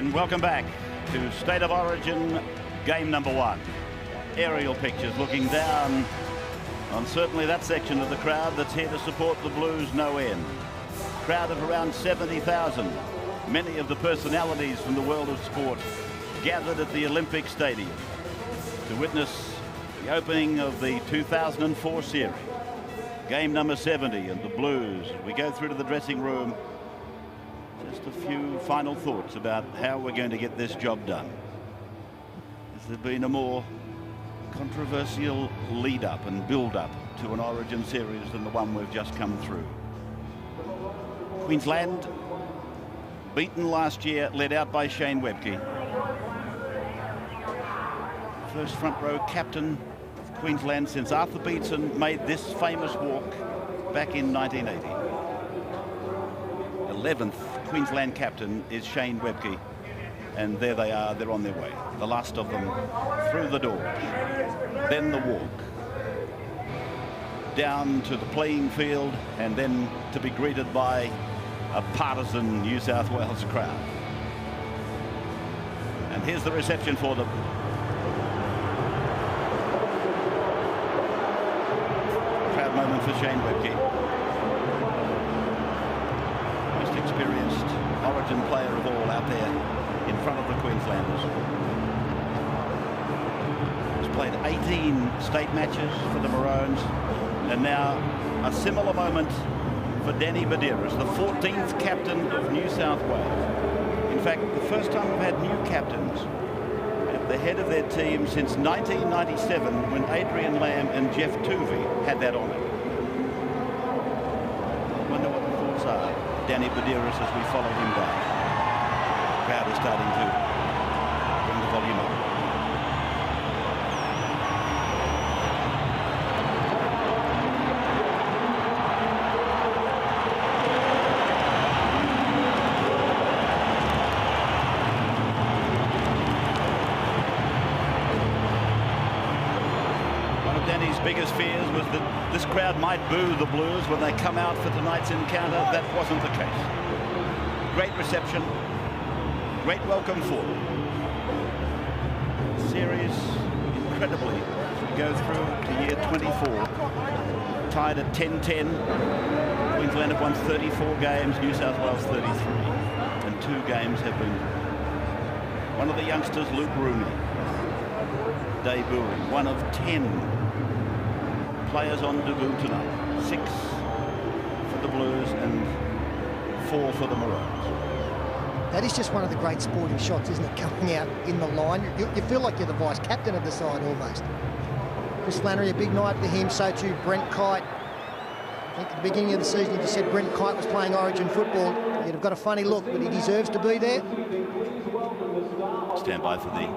And welcome back to State of Origin, game number 1. Aerial pictures looking down on certainly that section of the crowd that's here to support the Blues no end. Crowd of around 70,000. Many of the personalities from the world of sport gathered at the Olympic Stadium to witness the opening of the 2004 series. Game number 70, and the Blues, we go through to the dressing room. Just a few final thoughts about how we're going to get this job done. Has there been a more controversial lead-up and build-up to an Origin series than the one we've just come through? Queensland, beaten last year, led out by Shane Webcke. First front row captain of Queensland since Arthur Beetson made this famous walk back in 1980. 11th Queensland captain is Shane Webcke, and there they are, they're on their way. The last of them through the doors. Then the walk down to the playing field, and then to be greeted by a partisan New South Wales crowd. And here's the reception for them. Proud moment for Shane Webcke. Most experienced Origin player of all out there in front of the Queenslanders. He's played 18 state matches for the Maroons, and now a similar moment for Danny Buderus, the 14th captain of New South Wales. In fact, the first time we've had new captains at the head of their team since 1997, when Adrian Lamb and Jeff Tuvey had that honour. I wonder what the thoughts are, Danny Buderus, as we follow him down. The crowd is starting to bring the volume up. Biggest fears was that this crowd might boo the Blues when they come out for tonight's encounter. That wasn't the case. Great reception, great welcome for them. Series, incredibly, as we go through to year 24, tied at 10-10. Queensland have won 34 games, New South Wales 33, and 2 games have been one of the youngsters, Luke Rooney, debuting, one of 10 players on debut tonight. 6 for the Blues and 4 for the Maroons. That is just one of the great sporting shots, isn't it? Coming out in the line. You feel like you're the vice captain of the side almost. Chris Flannery, a big night for him. So too Brent Kite. I think at the beginning of the season, you said Brent Kite was playing Origin football. He'd have got a funny look, but he deserves to be there. Stand by for the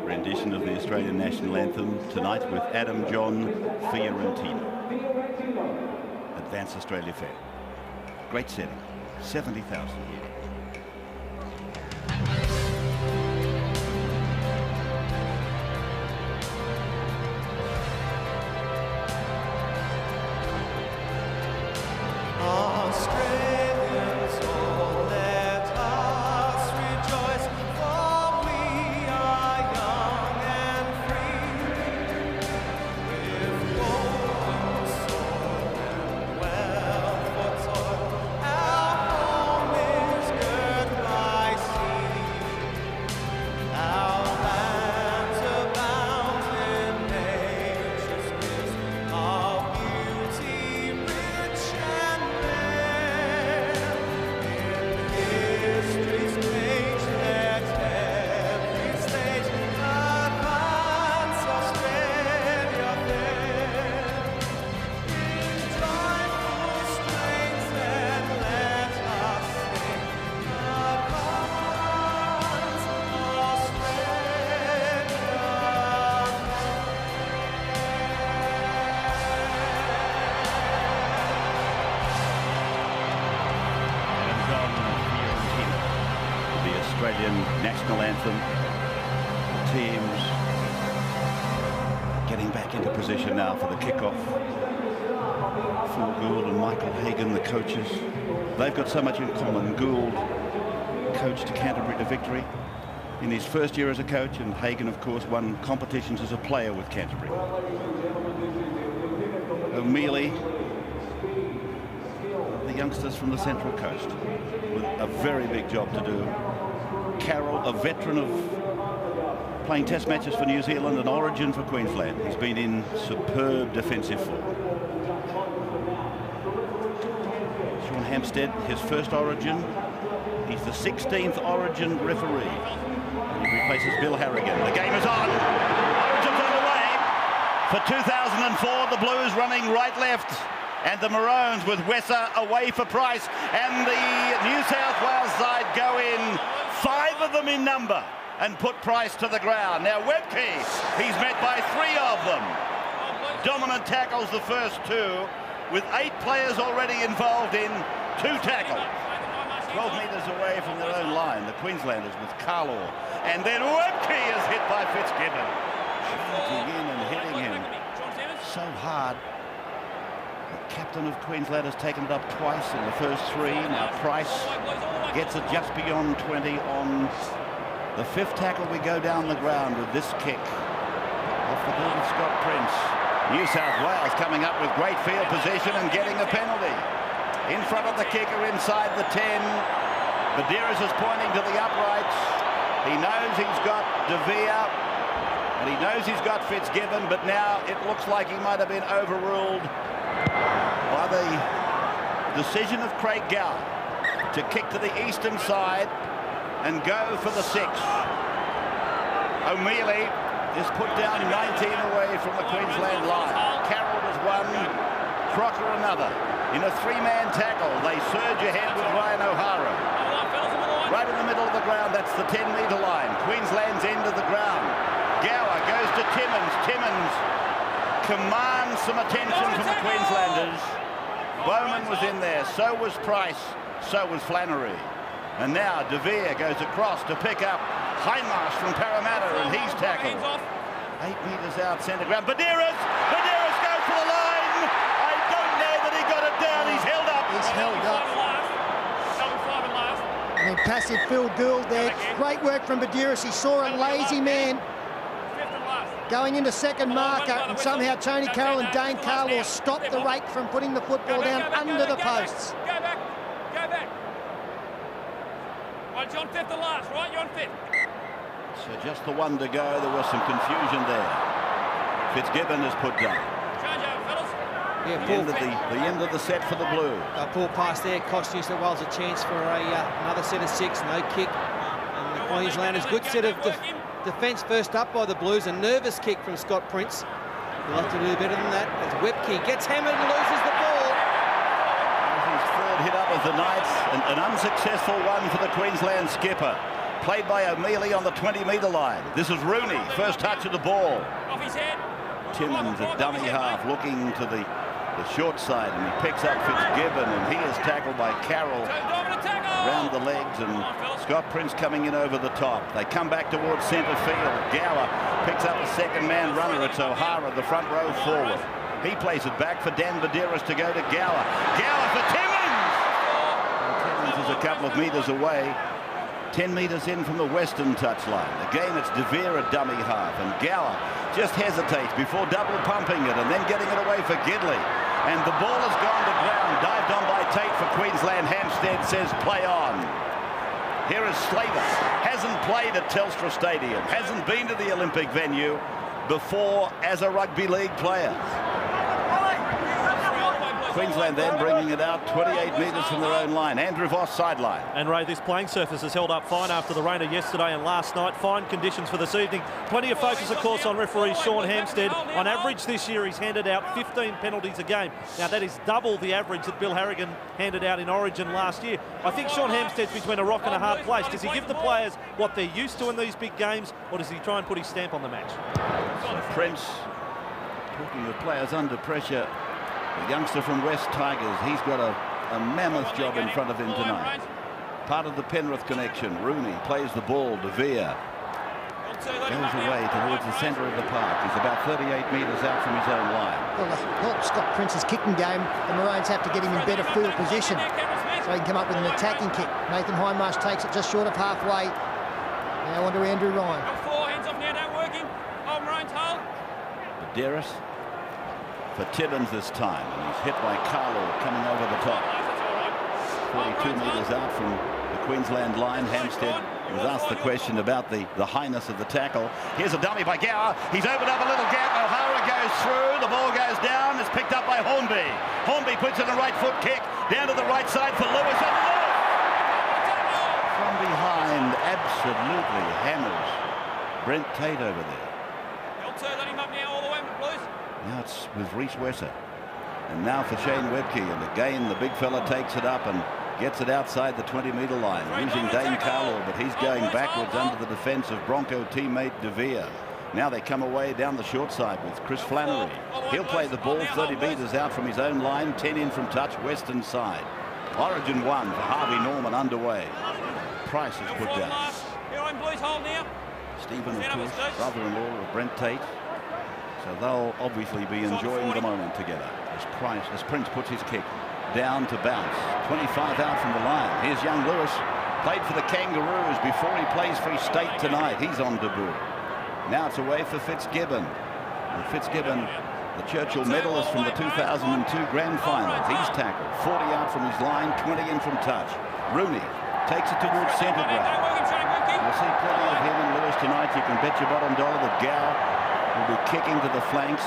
rendition of the Australian national anthem tonight with Adam John Fiorentino. Advance Australia Fair. Great setting. 70,000 here. Australian national anthem. Teams getting back into position now for the kickoff. Phil Gould and Michael Hagan, the coaches, they've got so much in common. Gould coached Canterbury to victory in his first year as a coach, and Hagan, of course, won competitions as a player with Canterbury. O'Mealy, the youngsters from the Central Coast, with a very big job to do. Carroll, a veteran of playing test matches for New Zealand and Origin for Queensland. He's been in superb defensive form. Sean Hampstead, his first Origin. He's the 16th Origin referee. He replaces Bill Harrigan. The game is on. Origin's underway. For 2004, the Blues running right-left. And the Maroons with Wesser away for Price. And the New South Wales side go in, 5 of them in number, and put Price to the ground. Now Webke, he's met by 3 of them. Dominant tackles the first 2, with 8 players already involved in 2 tackles. 12 metres away from their own line, the Queenslanders with Carlaw. And then Webke is hit by Fitzgibbon. Charging in and hitting him so hard. The captain of Queensland has taken it up twice in the first 3. Now Price gets it just beyond 20 on the 5th tackle. We go down the ground with this kick off the ball of Scott Prince. New South Wales coming up with great field position and getting a penalty. In front of the kicker inside the 10. Medeiros is pointing to the uprights. He knows he's got De Vere and he knows he's got Fitzgibbon, but now it looks like he might have been overruled by the decision of Craig Gower to kick to the eastern side and go for the 6. O'Mealy is put down 19 away from the Queensland line. Carroll was 1, Crocker another. In a 3-man tackle, they surge ahead with Ryan O'Hara. Right in the middle of the ground, that's the 10-metre line. Queensland's end of the ground. Gower goes to Timmins. Timmins commands some attention from the Queenslanders. Bowman was in there, so was Price, so was Flannery. And now De Vere goes across to pick up Hindmarsh from Parramatta, and he's tackled. 8 metres out centre ground. Medeiros goes for the line. I don't know that he got it down. He's held up. He's held up. And passive Phil Gould there. Great work from Medeiros. He saw a lazy man going into second marker, and somehow Tony Carroll and Dane Carlaw stopped the rake from putting the football down under the posts. Go back. Right, you're on 5th and last, right? You're on 5th. So just the 1 to go. There was some confusion there. Fitzgibbon is put down. Change over, fellas. Yeah, The end of the set for the Blues. Poor pass there cost New South Wales a chance for another set of 6, no kick. And the Queenslanders, good set of defence first up by the Blues. A nervous kick from Scott Prince. They'll have to do better than that as Webke gets hammered and loses the ball. His 3rd hit up of the night, an unsuccessful one for the Queensland skipper. Played by O'Mealy on the 20-metre line. This is Rooney, first touch of the ball. Off his head. Timmins, a dummy half, looking to the short side, and he picks up Fitzgibbon, and he is tackled by Carroll around the legs, and Scott Prince coming in over the top. They come back towards centre field. Gower picks up a 2nd-man runner. It's O'Hara, the front row forward. He plays it back for Dan Medeiros to go to Gower. Gower for Timmins! And Timmins is a couple of metres away. 10 metres in from the western touchline. Again, it's De Vere, a dummy half, and Gower just hesitates before double pumping it and then getting it away for Gidley. And the ball has gone to ground, dived on by Tate for Queensland. Hampstead says play on. Here is Slater. Hasn't played at Telstra Stadium, hasn't been to the Olympic venue before as a rugby league player. Queensland then bringing it out 28 metres from their own line. Andrew Voss sideline. And Ray, this playing surface has held up fine after the rain of yesterday and last night. Fine conditions for this evening. Plenty of focus, of course, on referee Sean Hampstead. On average this year, he's handed out 15 penalties a game. Now, that is double the average that Bill Harrigan handed out in Origin last year. I think Sean Hampstead's between a rock and a hard place. Does he give the players what they're used to in these big games, or does he try and put his stamp on the match? Prince, talking of players under pressure, the youngster from West Tigers, he's got a mammoth job in front of him tonight. Part of the Penrith connection. Rooney plays the ball. De Vere goes away towards the centre of the park. He's about 38 metres out from his own line. Well, to help Scott Prince's kicking game, the Maroons have to get him in better field position. So he can come up with an attacking kick. Nathan Hindmarsh takes it just short of halfway. Now on to Andrew Ryan. Got 4 hands off now, don't work him. Oh, Maroons hold. Badderis for Tibbins this time, and he's hit by Carlo coming over the top. 42 metres out from the Queensland line. Hampstead was asked the question about the highness of the tackle. Here's a dummy by Gower. He's opened up a little gap. O'Hara goes through. The ball goes down. It's picked up by Hornby. Hornby puts in a right foot kick down to the right side for Lewis. And Lewis from behind absolutely hammers Brent Tate over there. Let him up now all the way with the Blues. Now it's with Reece Wesser. And now for Shane Webke, and again the big fella takes it up and gets it outside the 20-metre line, using Dane Carlaw, but he's going backwards under the defence of Bronco teammate De Vere. Now they come away down the short side with Chris Flannery. He'll play the ball 30 metres out from his own line, 10 in from touch, western side. Origin 1 for Harvey Norman underway. Price is put down. Here on Blues hold now. Stephen, of course, brother-in-law of Brent Tate. So they'll obviously be enjoying the moment together. As Prince puts his kick down to bounce. 25 out from the line. Here's young Lewis. Played for the Kangaroos before he plays for his state tonight. He's on debut. Now it's away for Fitzgibbon. And Fitzgibbon, the Churchill medalist from the 2002 Grand Final. He's tackled. 40 out from his line, 20 in from touch. Rooney takes it towards centre ground. You'll see plenty of him and Lewis tonight. You can bet your bottom dollar that Gower will be kicking to the flanks,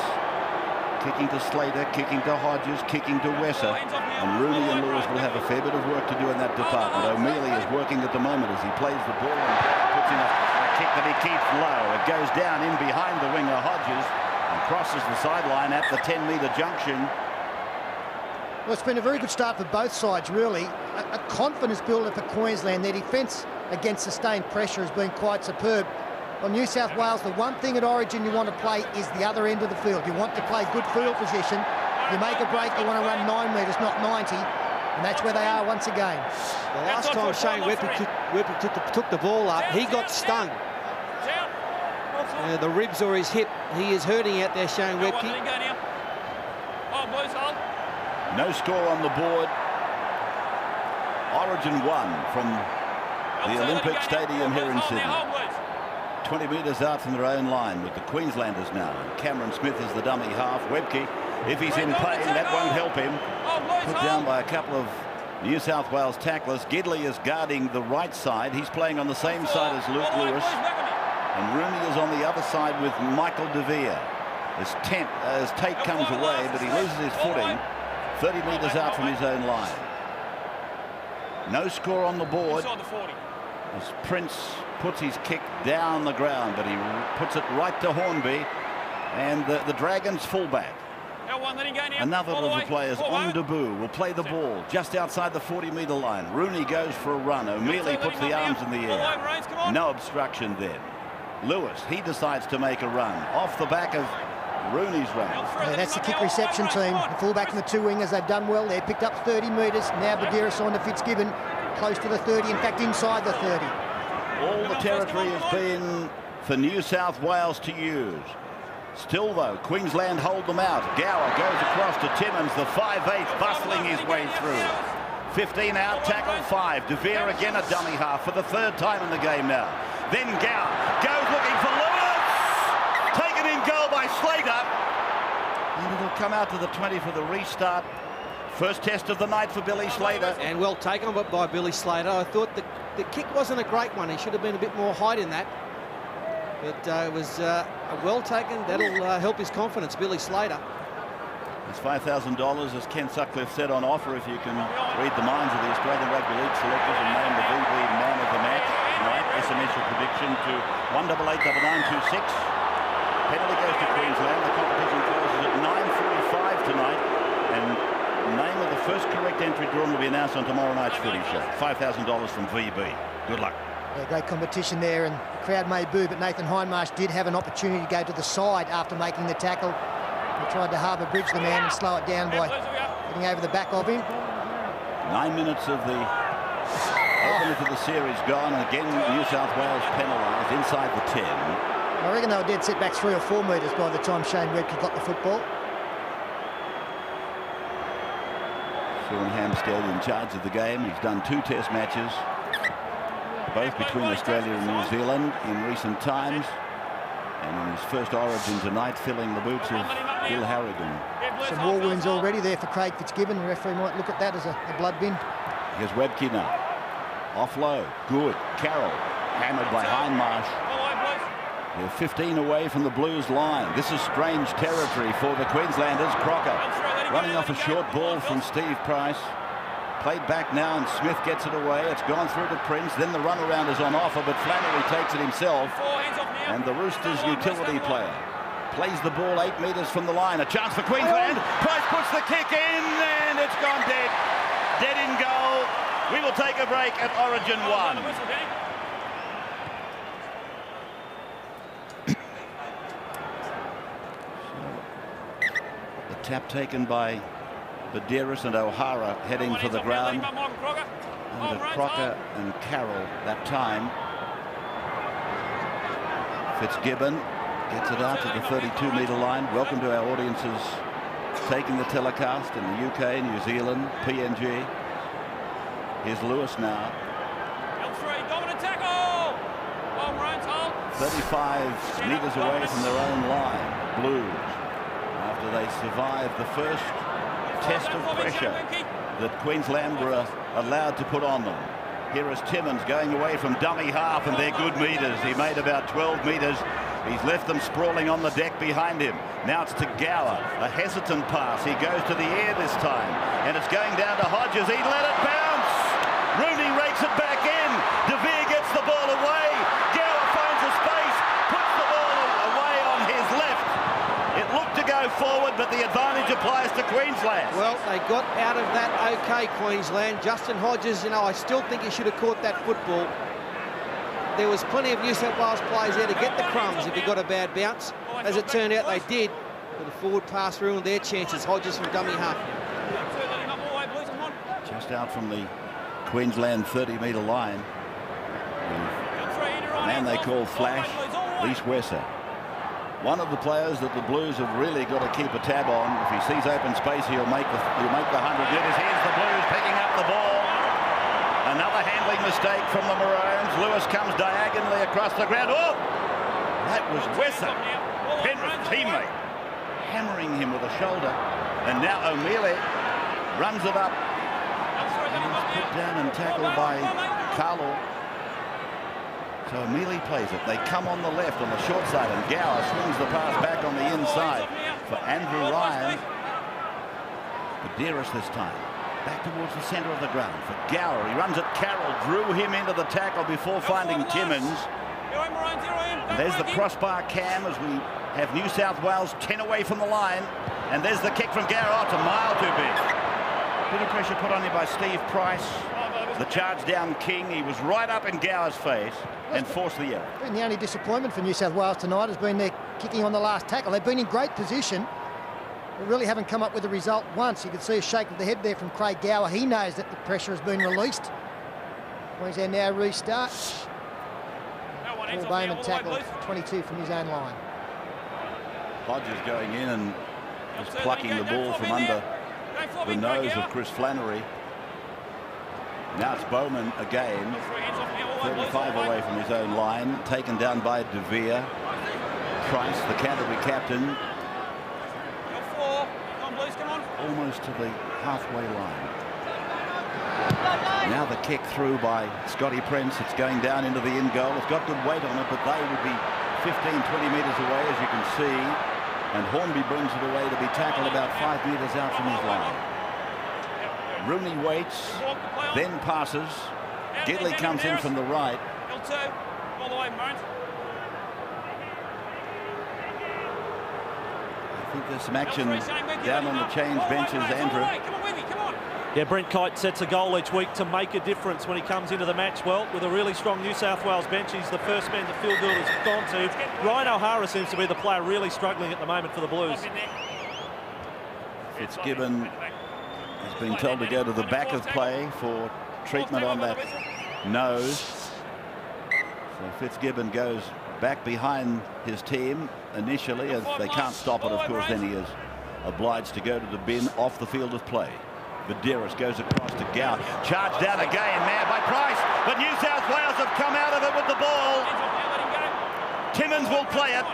kicking to Slater, kicking to Hodges, kicking to Wesser. And Rooney and Lewis will have a fair bit of work to do in that department. O'Mealy is working at the moment as he plays the ball and puts in a kick that he keeps low. It goes down in behind the winger Hodges and crosses the sideline at the 10-metre junction. Well, it's been a very good start for both sides, really. A confidence builder for Queensland. Their defence against sustained pressure has been quite superb. On New South Wales, the one thing at Origin you want to play is the other end of the field. You want to play good field position. You make a break, you want to run 9 metres, not 90. And that's where they are once again. The last time Shane Webke took the ball up, he got stung. The ribs or his hip. He is hurting out there, Shane Webke. No score on the board. Origin 1 from the Olympic Stadium here in Sydney. 20 metres out from their own line with the Queenslanders now. Cameron Smith is the dummy half. Webke, if he's in pain, that won't help him. Put down by a couple of New South Wales tacklers. Gidley is guarding the right side. He's playing on the same side as Luke Lewis. And Rooney is on the other side with Michael De Vere. As Tate comes away, but he loses his footing 30 metres out from his own line. No score on the board. As Prince puts his kick down the ground, but he puts it right to Hornby, and the Dragons fullback. Another of the players on debut will play the ball just outside the 40-metre line. Rooney goes for a run. O'Mealy puts the arms in the air. No obstruction then. Lewis, he decides to make a run off the back of Rooney's run. Yeah, that's the kick reception team. The fullback and the two wingers, they've done well there. Picked up 30 metres. Now Badderis on to Fitzgibbon, close to the 30, in fact inside the 30. All the territory has been for New South Wales to use. Still, though, Queensland hold them out. Gower goes across to Timmins, the 5'8", bustling his way through. 15 out, tackle 5. De Vere again a dummy half for the 3rd time in the game now. Then Gower goes looking for Lewis. Taken in goal by Slater. And it'll come out to the 20 for the restart. First test of the night for Billy Slater. And well taken by Billy Slater. I thought the kick wasn't a great one. He should have been a bit more height in that. But it was well taken. That'll help his confidence, Billy Slater. It's $5,000, as Ken Sutcliffe said, on offer if you can read the minds of the Australian Rugby League selectors and name the VB man of the match. Tonight, SMS your prediction to 1889926. Penalty goes to Queensland. The competition closes at 9:45 tonight. And the name of the first correct entry drawn will be announced on tomorrow night's footy show. $5,000 from VB. Good luck. Yeah, great competition there, and the crowd may boo, but Nathan Hindmarsh did have an opportunity to go to the side after making the tackle. He tried to harbour bridge the man and slow it down by getting over the back of him. 9 minutes of the opener to the series gone. Again, New South Wales penalised inside the 10. I reckon they were dead set back 3 or 4 metres by the time Shane Webke got the football. Sean Hampstead in charge of the game. He's done 2 test matches, both between Australia and New Zealand in recent times. And in his first Origin tonight, filling the boots of Bill Harrigan. Some war wounds already there for Craig Fitzgibbon. The referee might look at that as a blood bin. Here's Webke now. Off low. Good. Carroll. Hammered by Hindmarsh. They're 15 away from the Blues line. This is strange territory for the Queenslanders. Crocker running off a short ball from Steve Price. Played back now and Smith gets it away. It's gone through to Prince. Then the runaround is on offer, but Flannery takes it himself. And the Roosters utility player plays the ball 8 metres from the line. A chance for Queensland. Price puts the kick in and it's gone dead. Dead in goal. We will take a break at Origin 1. The tap taken by Badeiros and O'Hara heading for the ground. Under Crocker and Carroll that time. Fitzgibbon gets it out to the 32-metre line. Welcome to our audiences taking the telecast in the UK, New Zealand, PNG. Here's Lewis now. 35 metres away from their own line. Blues, after they survived the first test of pressure that Queensland were allowed to put on them. Here is Timmins going away from dummy half, and they're good metres. He made about 12 metres. He's left them sprawling on the deck behind him. Now it's to Gower. A hesitant pass. He goes to the air this time. And it's going down to Hodges. He let it bounce. Rooney rakes it back in. De Vere gets the ball away. Gower finds a space. Puts the ball away on his left. It looked to go forward, but the advantage applies to Queensland. Well, they got out of that okay, Queensland. Justin Hodges, I still think he should have caught that football. There was plenty of New South Wales players there to get the crumbs if he got a bad bounce. As it turned out, they did. But the forward pass ruined their chances. Hodges from dummy half. Just out from the Queensland 30-metre line. The man they call Flash, Reece Wesser. One of the players that the Blues have really got to keep a tab on. If he sees open space, he'll make the 100 metres. Here's the Blues picking up the ball. Another handling mistake from the Maroons. Lewis comes diagonally across the ground. Oh! That was Wesser, Penrith teammate, hammering him with a shoulder. And now O'Mealy runs it up. And he's put down and tackled by Carlo. So O'Mealy plays it. They come on the left on the short side, and Gower swings the pass back on the inside for Andrew Ryan. Badeiros this time. Back towards the centre of the ground for Gower. He runs at Carroll, drew him into the tackle before finding Timmins. And there's the crossbar cam as we have New South Wales 10 away from the line. And there's the kick from Gower. Oh, it's a mile too big. Bit of pressure put on him by Steve Price. The charge down King. He was right up in Gower's face and forced the error. And the only disappointment for New South Wales tonight has been their kicking on the last tackle. They've been in great position. They really haven't come up with a result once. You can see a shake of the head there from Craig Gower. He knows that the pressure has been released. Queensland now restart. Paul Bowman tackled 22 from his own line. Hodges going in and just plucking the ball from under the nose of Chris Flannery. Now it's Bowman again, 35 away from his own line, taken down by De Vere. Price, the Canterbury captain, almost to the halfway line. Now the kick through by Scotty Prince. It's going down into the in goal. It's got good weight on it, but they would be 15-20 metres away, as you can see. And Hornby brings it away to be tackled about 5 metres out from his line. Rooney waits, then passes. Gidley comes in from the right. I think there's some action down on the change benches, Andrew. Yeah, Brent Kite sets a goal each week to make a difference when he comes into the match. Well, with a really strong New South Wales bench, he's the first man the field builders have gone to. Ryan O'Hara seems to be the player really struggling at the moment for the Blues. Fitzgibbon has been told to go to the back of play for treatment on that nose. So Fitzgibbon goes back behind his team initially. As they can't stop it, of course, then he is obliged to go to the bin off the field of play. Vidiris goes across to Gow. Charge down again, man by Price. But New South Wales have come out of it with the ball. Timmins will play it.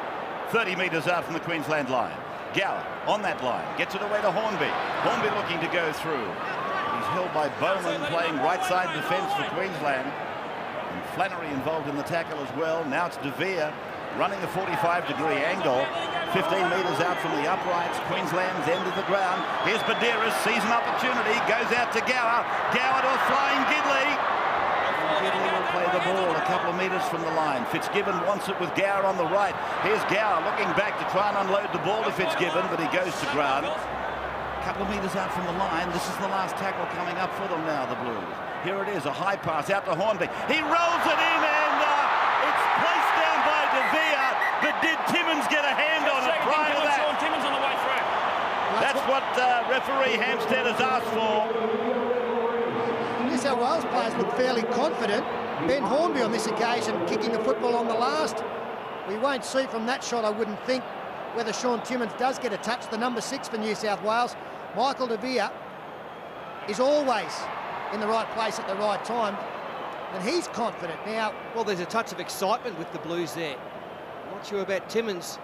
30 metres out from the Queensland line. Gower on that line. Gets it away to Hornby. Hornby looking to go through. He's held by Bowman, playing right side defence for Queensland. And Flannery involved in the tackle as well. Now it's De Vere running a 45-degree angle. 15 metres out from the uprights. Queensland's end of the ground. Here's Badiris, sees an opportunity, goes out to Gower. Gower to a flying Gidley. Gidley will play the ball a couple of metres from the line. Fitzgibbon wants it with Gower on the right. Here's Gower looking back to try and unload the ball to Fitzgibbon, but he goes to ground. A couple of metres out from the line. This is the last tackle coming up for them now, the Blues. Here it is, a high pass out to Hornby. He rolls it in and it's placed down by De Vere, but did Timmins get a hand on it prior to that? Timmins on the way through. That's what referee Hampstead has asked for. New South Wales players look fairly confident. Ben Hornby on this occasion kicking the football on the last. We won't see from that shot, I wouldn't think, whether Sean Timmins does get a touch. The number 6 for New South Wales, Michael De Vere, is always in the right place at the right time, and he's confident now. Well, there's a touch of excitement with the Blues there. I'm not sure about Timmins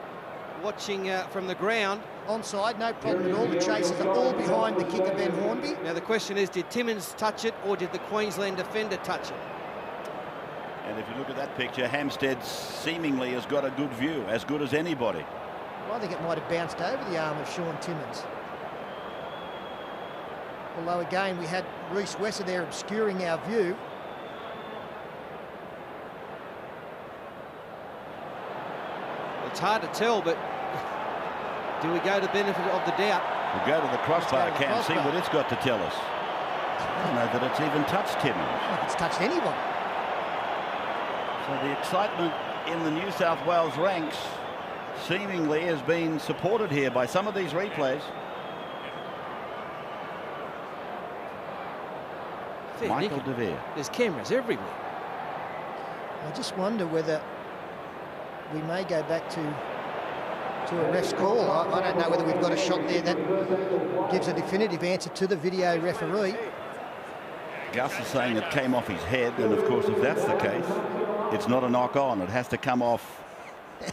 watching from the ground. Onside, no problem at all. The chasers are all behind the kicker, Ben Hornby. Now the question is, did Timmins touch it or did the Queensland defender touch it? And if you look at that picture, Hampstead seemingly has got a good view, as good as anybody. Well, I think it might have bounced over the arm of Sean Timmins. Although again, we had Reece Wesser there obscuring our view. It's hard to tell, but do we go to benefit of the doubt? We'll go to the crossbar cam, see what it's got to tell us. I don't know that it's even touched Timmins. I don't think it's touched anyone. So the excitement in the New South Wales ranks seemingly has been supported here by some of these replays. Michael De Vere. There's cameras everywhere. I just wonder whether we may go back to a ref's call. I don't know whether we've got a shot there that gives a definitive answer to the video referee. Gus is saying it came off his head, and of course if that's the case, it's not a knock on. It has to come off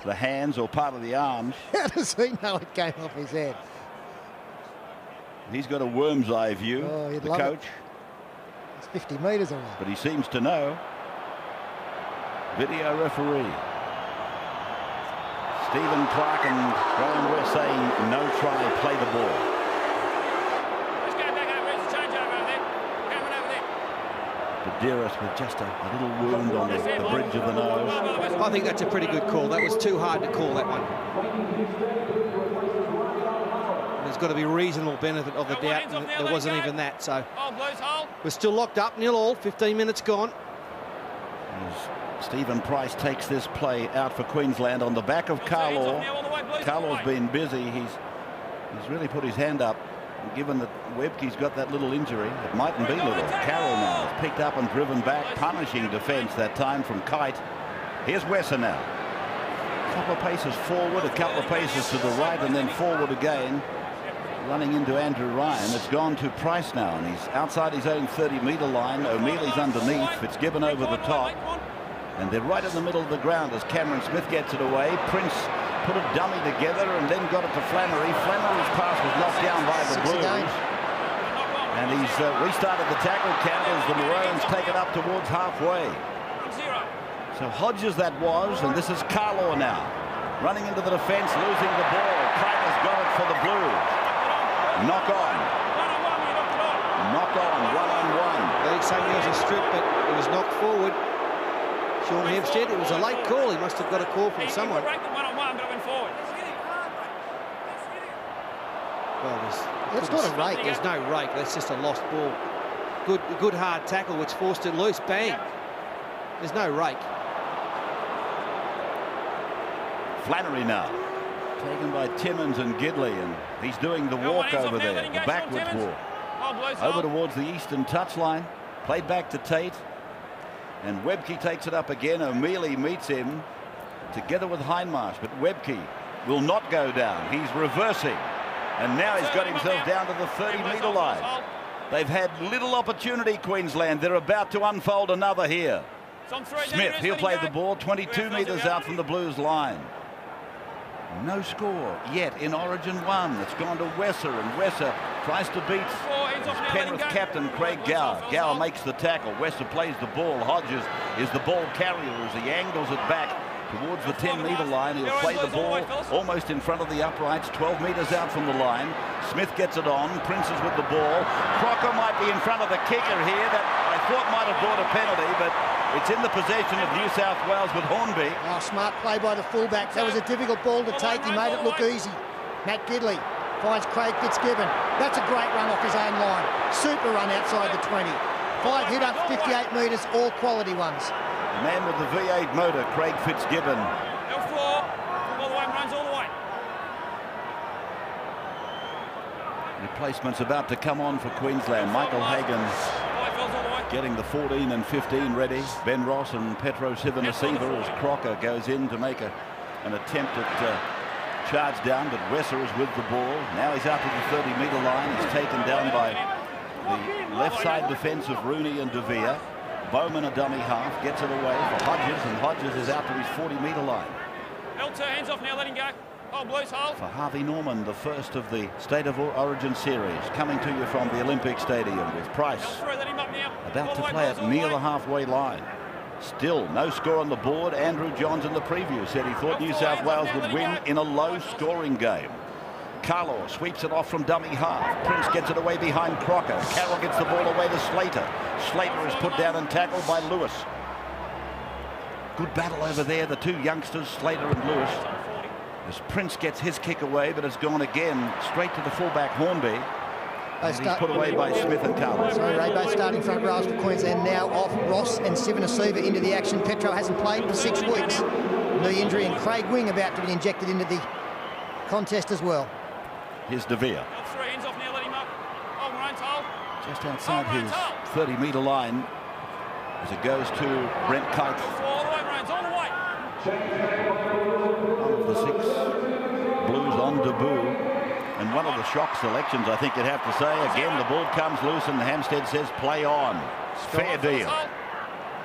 the hands or part of the arms. How does he know it came off his head? He's got a worm's eye view, Oh, the coach. It's 50 metres away. But he seems to know. Video referee. Stephen Clark and Graham West saying no try, play the ball. Let's go back over. It's a change over there. Coming over there. Badiris with just a little wound on the bridge of the nose. I think that's a pretty good call. That was too hard to call, that one. There's got to be reasonable benefit of the doubt, and there wasn't even that. So we're still locked up, 0-0, 15 minutes gone. As Stephen Price takes this play out for Queensland on the back of Carlaw. Carlaw's been busy. He's really put his hand up. And given that Webke's got that little injury, it mightn't be little. Carroll now is picked up and driven back, punishing defence that time from Kite. Here's Wesser now. A couple of paces forward, a couple of paces to the right, and then forward again. Running into Andrew Ryan. It's gone to Price now, and he's outside his own 30-metre line. O'Mealy's underneath. Fitzgibbon over the top. And they're right in the middle of the ground as Cameron Smith gets it away. Prince put a dummy together and then got it to Flannery. Flannery's pass was knocked down by the Blues. And he's restarted the tackle count as the Maroons take it up towards halfway. So Hodges that was, and this is Carlaw now. Running into the defence, losing the ball. Kite has got it for the Blues. Knock on. Knock on, one-on-one. They're saying there was a strip, but it was knocked forward. Sean Hampstead, it was a late call. He must have got a call from someone. Well, it's not a rake. There's no rake. That's just a lost ball. Good hard tackle, which forced it loose. Bang. There's no rake. Flannery now. Taken by Timmins and Gidley, and he's doing the walk over there, the backwards walk. Over towards the eastern touchline. Played back to Tate. And Webke takes it up again. O'Mealy meets him together with Hindmarsh, but Webke will not go down. He's reversing. And now he's got himself down to the 30-metre line. They've had little opportunity, Queensland. They're about to unfold another here. Smith, he'll play the ball 22 metres out from the Blues line. No score yet in Origin 1. It's gone to Wesser, and Wesser tries to beat Penrith captain Craig Gower. Gower makes the tackle. Wesser plays the ball. Hodges is the ball carrier as he angles it back towards the 10-metre line. He'll play the ball almost in front of the uprights, 12 metres out from the line. Smith gets it on. Prince is with the ball. Crocker might be in front of the kicker here. That I thought might have brought a penalty, but it's in the possession of New South Wales with Hornby. Oh, smart play by the fullback. That was a difficult ball to take. He made it look easy. Matt Gidley finds Craig Fitzgibbon. That's a great run off his own line. Super run outside the 20. 5 hit-ups, 58 metres, all quality ones. The man with the V8 motor, Craig Fitzgibbon. All the way, runs all the way. Replacements about to come on for Queensland. Michael Hagan getting the 14 and 15 ready. Ben Ross and Petro Sivanasiva as Crocker goes in to make an attempt at charge down, but Wesser is with the ball. Now he's out to the 30-metre line. He's taken down by the left side defence of Rooney and De Vere. Bowman, a dummy half, gets it away for Hodges, and Hodges is out to his 40-metre line. L2, hands off now, let him go. Oh, Blues, hold. For Harvey Norman, the first of the State of Origin series, coming to you from the Olympic Stadium with Price about to play it near the halfway line. Still no score on the board. Andrew Johns in the preview said he thought New South Wales would win in a low-scoring game. Carlaw sweeps it off from dummy half. Prince gets it away behind Crocker. Carroll gets the ball away to Slater. Slater is put down and tackled by Lewis. Good battle over there, the two youngsters, Slater and Lewis. As Prince gets his kick away, but it's gone again straight to the fullback Hornby. And he's put away by Smith and Carlaw. So Ray both starting front rows for Queensland now off. Ross and Sivanasiva into the action. Petro hasn't played for 6 weeks. Knee injury, and Craig Wing about to be injected into the contest as well. Here's De Vere. Hands off now, let him up. Oh, Ryan's hold. Just outside his 30-metre line as it goes to Brent Kite. All the way, Ryan's all the way. One of the 6 Blues on debut. And one of the shock selections, I think you'd have to say. Again, the ball comes loose and Hampstead says play on. Fair deal.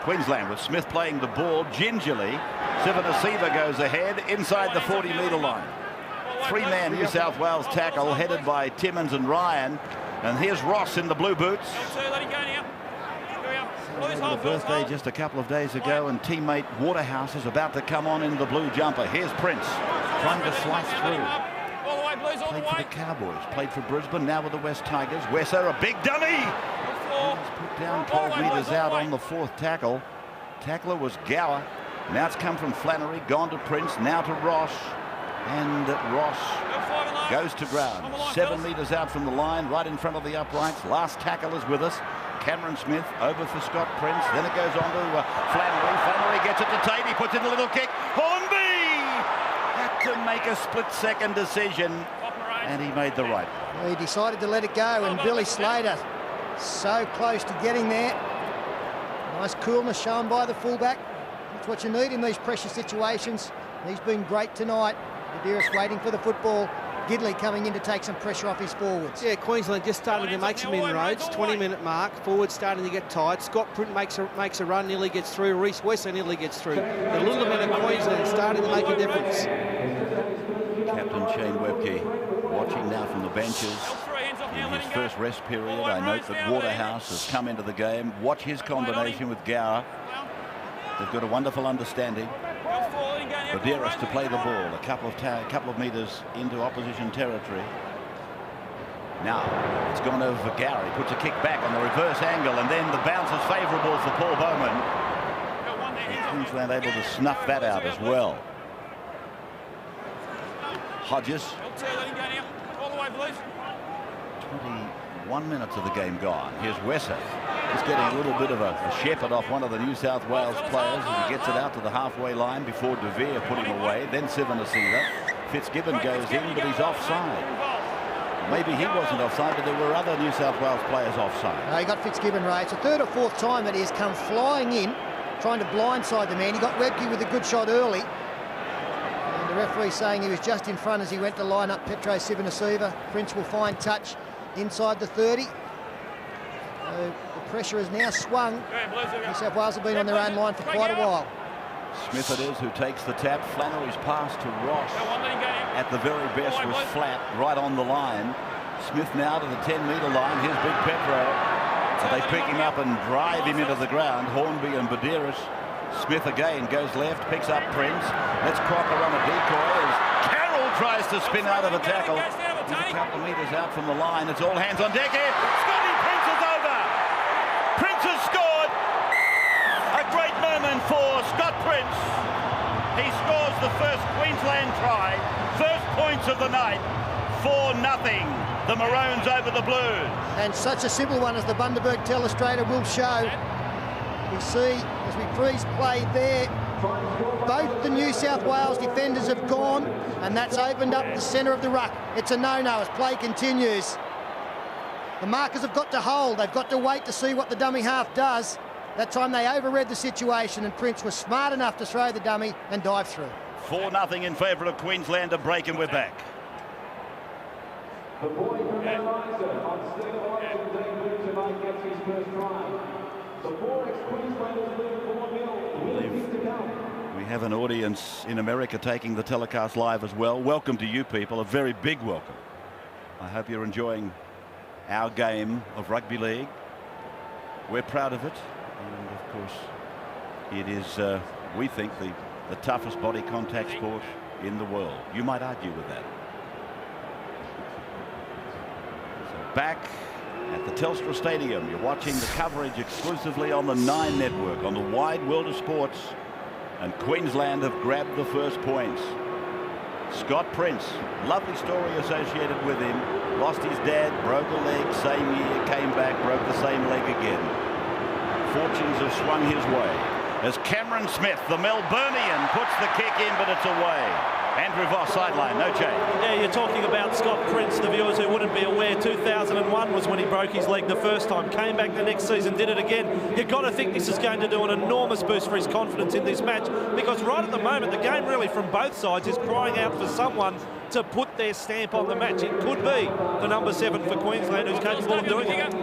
Queensland with Smith playing the ball gingerly. Sivanasiva goes ahead inside the 40-metre line. 3-man New South Wales tackle headed by Timmins and Ryan. And here's Ross in the blue boots. The birthday just a couple of days ago, and teammate Waterhouse is about to come on in the blue jumper. Here's Prince trying to slice through. Played for the Cowboys, played for Brisbane, now with the West Tigers. Wesser, a big dummy. He's put down 12 metres out on the 4th tackle. Tackler was Gower. Now it's come from Flannery, gone to Prince, now to Ross. And Ross goes to ground. 7 metres out from the line, right in front of the uprights. Last tackle is with us. Cameron Smith over for Scott Prince. Then it goes on to Flannery. Flannery gets it to Tate. He puts in a little kick. Hornby had to make a split-second decision, and he made the right. Well, he decided to let it go, and Billy Slater so close to getting there. Nice coolness shown by the fullback. That's what you need in these pressure situations. He's been great tonight. Medeiros waiting for the football. Gidley coming in to take some pressure off his forwards. Yeah, Queensland just starting to make some inroads. 20-minute mark. Forwards starting to get tight. Scott Print makes a run, nearly gets through. Reece Wesser nearly gets through. The little bit of Queensland starting to make a difference. Captain Shane Webke watching now from the benches. In his first rest period, I note that Waterhouse has come into the game. Watch his combination with Gower. They've got a wonderful understanding. Medeiros to play the ball, a couple of metres into opposition territory. Now it's gone over for Gower. He puts a kick back on the reverse angle, and then the bounce is favourable for Paul Bowman. And Queensland able to snuff that out as well. Hodges. 21 minutes of the game gone. Here's Wesser. Just getting a little bit of a shepherd off one of the New South Wales players, and he gets it out to the halfway line before De Vere put him away. Then Sivanasiva. Fitzgibbon goes in, but he's offside. Maybe he wasn't offside, but there were other New South Wales players offside. No, he got Fitzgibbon, Ray. It's the 3rd or 4th time that he has come flying in, trying to blindside the man. He got Webke with a good shot early. And the referee saying he was just in front as he went to line up Petro Sivanasiva. Prince will find touch inside the 30. So the pressure has now swung. Yeah, Blues are New out. South Wales have been on their own line for quite a while. Smith it is who takes the tap. Flannery's pass to Ross Go on, let him go. at the very best was flat, right on the line. Smith now to the 10-metre line. Here's Big Petro. So they pick him up and drive him into the ground. Hornby and Badeiros. Smith again goes left, picks up Prince. Let's Crocker on a decoy as Carroll tries to spin out of a tackle. He's a couple of metres out from the line. It's all hands on deck here. Scotty Prince is over. Prince has scored. A great moment for Scott Prince. He scores the first Queensland try. First points of the night. 4-0. The Maroons over the Blues. And such a simple one as the Bundaberg telestrator will show. We see, as we freeze play there, both the New South Wales defenders have gone, and that's opened up the centre of the ruck. It's a no-no as play continues. The markers have got to hold. They've got to wait to see what the dummy half does. That time they overread the situation, and Prince was smart enough to throw the dummy and dive through. 4-0 in favour of Queensland. A break and we're back. The boy from Eliza on State of Origin debut tonight gets his first try. The 4X Queenslanders lead 4-0. To come. We have an audience in America taking the telecast live as well. Welcome to you people, a very big welcome. I hope you're enjoying our game of rugby league. We're proud of it, and of course it is, we think, the toughest body contact sport in the world. You might argue with that. So back at the Telstra Stadium, you're watching the coverage exclusively on the Nine Network, on the wide world of sports, and Queensland have grabbed the first points. Scott Prince, lovely story associated with him. Lost his dad, broke a leg, same year, came back, broke the same leg again. Fortunes have swung his way as Cameron Smith, the Melburnian, puts the kick in, but it's away. Andrew Voss, sideline, no change. Yeah, you're talking about Scott Prince. The viewers who wouldn't be aware, 2001 was when he broke his leg the first time. Came back the next season, did it again. You've got to think this is going to do an enormous boost for his confidence in this match, because right at the moment, the game really from both sides is crying out for someone to put their stamp on the match. It could be the number 7 for Queensland who's capable of doing it.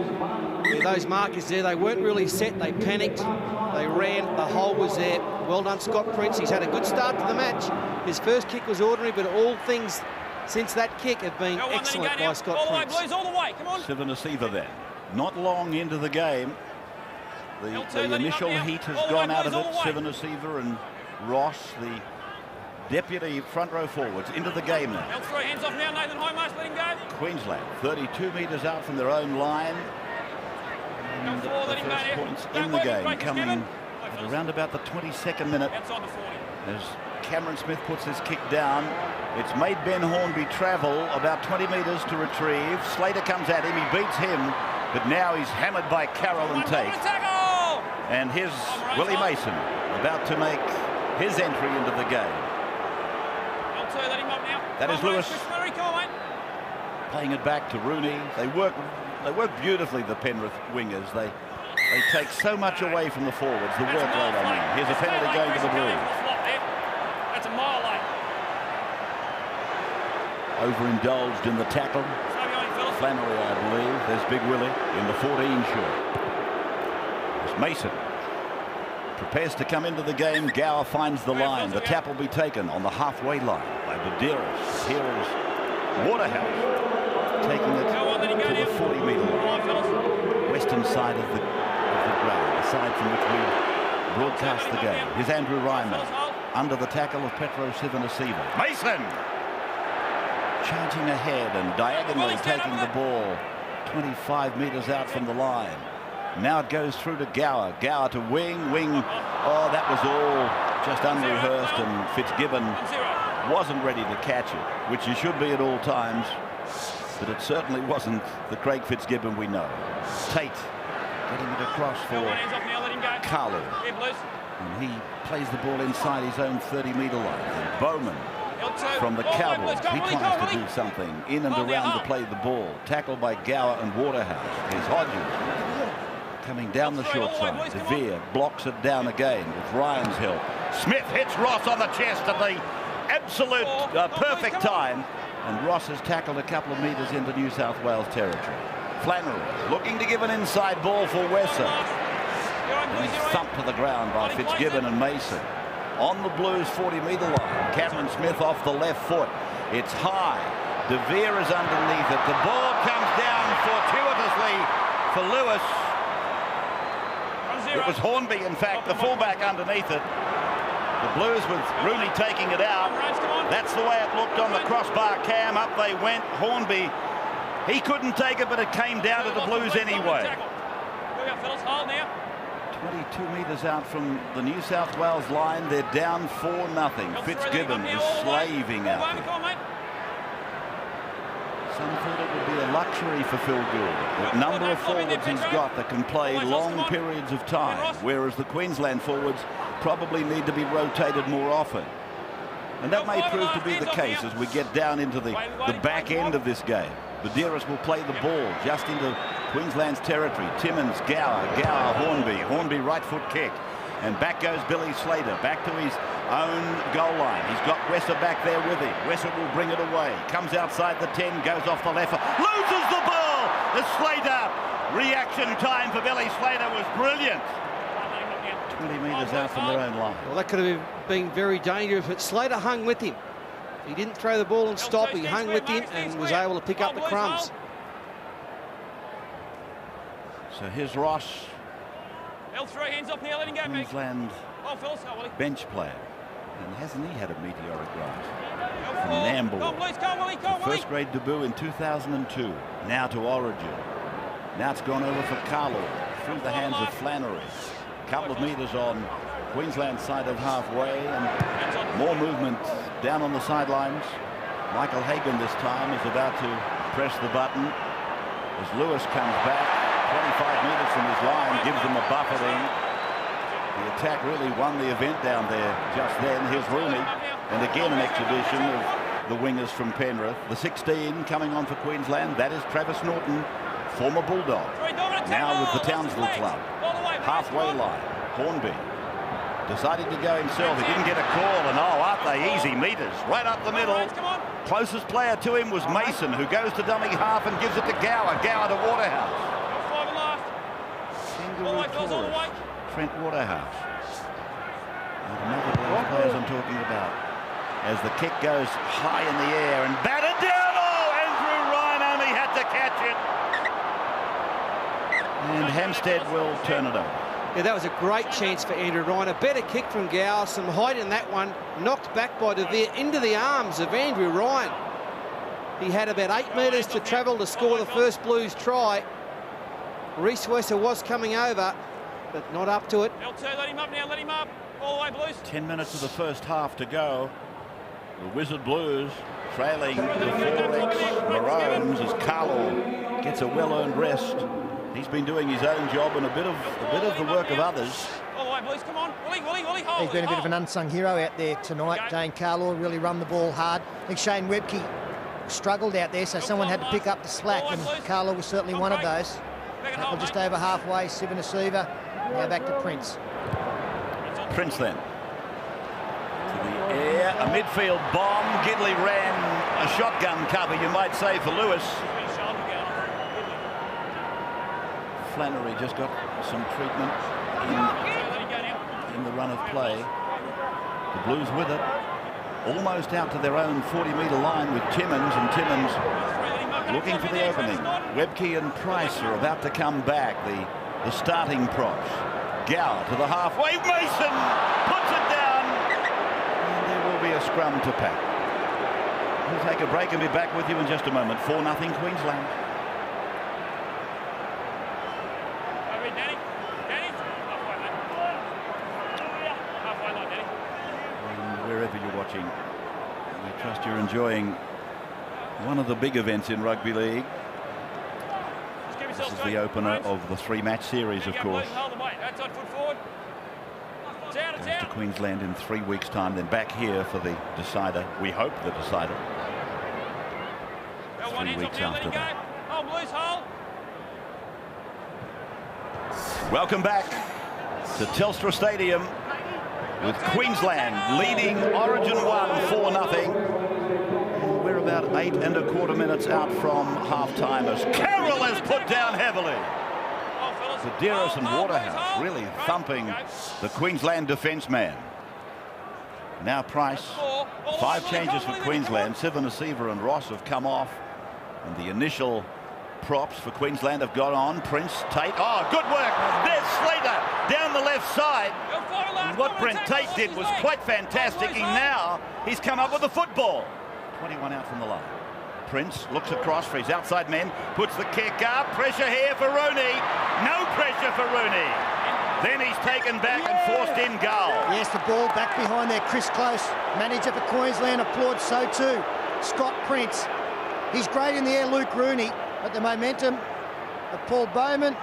Yeah, those markers there, they weren't really set. They panicked. They ran. The hole was there. Well done, Scott Prince. He's had a good start to the match. His first kick was ordinary, but all things since that kick have been excellent by Scott all the way, Prince. Blues, all the way. Come on. Sivanasiva then. Not long into the game. The let him initial up now. heat has All the gone way, out of Blues, it. all the way. Sivanasiva and Ross, the deputy front row forwards, into the game now. L3, hands off now. Nathan Highmarsh, let him go. Queensland 32 metres out from their own line. And the let him go first there. points Don't in the worry, game break his coming Kevin. at around about the 22nd minute Outside the 40. as Cameron Smith puts his kick down. It's made Ben Hornby travel about 20 metres to retrieve. Slater comes at him, he beats him, but now he's hammered by Carroll and Tate. Tackle! And here's Willie Mason about to make his entry into the game. L2, let him up now. That is Come on, Lewis. Chris Murray, come on, mate. Playing it back to Rooney. They work beautifully, the Penrith wingers. They take so much away from the forwards, the That's a workload mile I mean. late. Here's a That's penalty late, going to Chris the Kelly Blues. for the flop there. That's a mile late. Overindulged in the tackle. So going, fellas. Flannery, I believe. There's Big Willie in the 14 shirt. It's Mason. Prepares to come into the game. Gower finds the line. The tap will be taken on the halfway line by Badeiros. Here is Waterhouse taking it to the 40-metre line. Western side of the ground, the side from which we broadcast the game. Here's Andrew Reimer under the tackle of Petro Sivanasiva. Mason charging ahead and diagonally taking the ball 25 metres out from the line. Now it goes through to Gower. Gower to wing. Oh, that was all just unrehearsed, and Fitzgibbon wasn't ready to catch it, which he should be at all times. But it certainly wasn't the Craig Fitzgibbon we know. Tate getting it across for Carlo. And he plays the ball inside his own 30-metre line. And Bowman from the Cowboys, he tries to do something in and around to play the ball. Tackled by Gower and Waterhouse. Here's Hodges coming down the short side. De Vere blocks it down again with Ryan's help. Smith hits Ross on the chest at the absolute perfect time. And Ross has tackled a couple of metres into New South Wales territory. Flannery looking to give an inside ball for Wesser. And he's thumped to the ground by Fitzgibbon and Mason. On the Blues 40-metre line, Cameron Smith off the left foot. It's high. De Vere is underneath it. The ball comes down fortuitously for Lewis. It was Hornby, in fact, the fullback underneath it. The Blues with Rooney taking it out. That's the way it looked on the crossbar cam. Up they went. Hornby, he couldn't take it, but it came down to the Blues anyway. 22 metres out from the New South Wales line. They're down 4-0. Fitzgibbon is slaving out there. Some thought it would be a luxury for Phil Gould. The number of forwards he's got that can play long periods of time, whereas the Queensland forwards probably need to be rotated more often. And that may prove to be the case as we get down into the back end of this game. Badeiras will play the ball just into Queensland's territory. Timmins, Gower, Hornby right foot kick. And back goes Billy Slater, back to his own goal line. He's got Wesser back there with him. Wesser will bring it away. Comes outside the 10, goes off the left. Loses the ball! As Slater, reaction time for Billy Slater was brilliant. 20 metres out from their own line. Well, that could have been very dangerous, but Slater hung with him. He didn't throw the ball and stop. He hung with him and was able to pick up the crumbs. So here's Ross, Queensland bench player. And hasn't he had a meteoric rise? From Nambour. First grade debut in 2002. Now to Origin. Now it's gone over for Carlo through the hands of Flannery. A couple of metres on Queensland's side of halfway, and more movement down on the sidelines. Michael Hagan this time is about to press the button as Lewis comes back 25 metres from his line, gives them a buffeting. The attack really won the event down there just then. Here's Rooney, and again an exhibition of the wingers from Penrith. The 16 coming on for Queensland, that is Travis Norton, former Bulldog, now with the Townsville club. Halfway line, Hornby decided to go himself. He didn't get a call, and aren't they easy meters? Right up the middle. Closest player to him was Mason, who goes to dummy half and gives it to Gower. Gower to Waterhouse. Kangaroo tourist, Trent Waterhouse. And another of those players I'm talking about. As the kick goes high in the air and batted down. Oh, Andrew Ryan only had to catch it. And Hampstead will turn it over. Yeah, that was a great chance for Andrew Ryan. A better kick from Gower, some height in that one, knocked back by De Vere into the arms of Andrew Ryan. He had about 8 metres to travel to score the first Blues try. Reece Wesser was coming over, but not up to it. Let him up now, let him up. All the way, Blues. 10 minutes of the first half to go. The Wizard Blues trailing the 4X Maroons as Carlo gets a well-earned rest. He's been doing his own job and a bit of the work of others. All the way, Blues, come on. Willie, He's been a bit of an unsung hero out there tonight. Dane Carlo really run the ball hard. I think Shane Webke struggled out there, so someone had to pick up the slack, and Carlo was certainly one of those. Tackle just over halfway, Sivana. Now back to Prince. Prince then. To the air, a midfield bomb. Gidley ran a shotgun cover, you might say, for Lewis. Flannery just got some treatment in the run of play. The Blues with it. Almost out to their own 40-metre line with Timmins, and Timmins looking for the opening. Webke and Price are about to come back, the starting props. Gower to the halfway. Mason puts it down. And there will be a scrum to pack. We'll take a break and be back with you in just a moment. 4-0 Queensland. And wherever you're watching, we trust you're enjoying one of the big events in rugby league. This is the opener of the 3-match series, of course. Goes to Queensland in 3 weeks' time, then back here for the decider. We hope the decider. 3 weeks after that. Welcome back to Telstra Stadium with Queensland leading Origin 1 4-0. We're about 8 1/4 minutes out from half-time as Carroll is put down heavily. Sedaris and Waterhouse really thumping the Queensland defence man. Now Price. 5 changes for Queensland. Sivanasiva and Ross have come off. And the initial props for Queensland have got on. Prince, Tate. Oh, good work. There's Slater down the left side. And what Brent Tate did was quite fantastic. He's come up with a football. 21 out from the line. Prince looks across for his outside men, puts the kick up. Pressure here for Rooney. No pressure for Rooney. Then he's taken back and forced in goal. Yes, the ball back behind there. Chris Close, manager for Queensland, applauds so too. Scott Prince. He's great in the air, Luke Rooney, but the momentum of Paul Bowman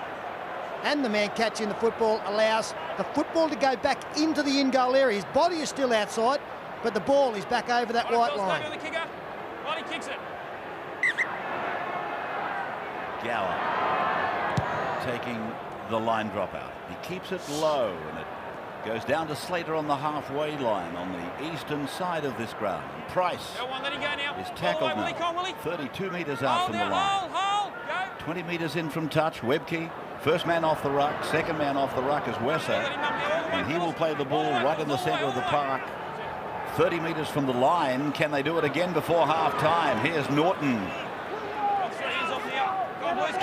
and the man catching the football allows the football to go back into the in-goal area. His body is still outside, but the ball is back over that white line. He kicks it. Gower taking the line drop out. He keeps it low and it goes down to Slater on the halfway line on the eastern side of this ground. And Price is tackled now. 32 metres out from the line. 20 metres in from touch. Webke, first man off the ruck, second man off the ruck is Wesser. And he will play the ball right in the centre of the park. 30 metres from the line. Can they do it again before half time? Here's Norton.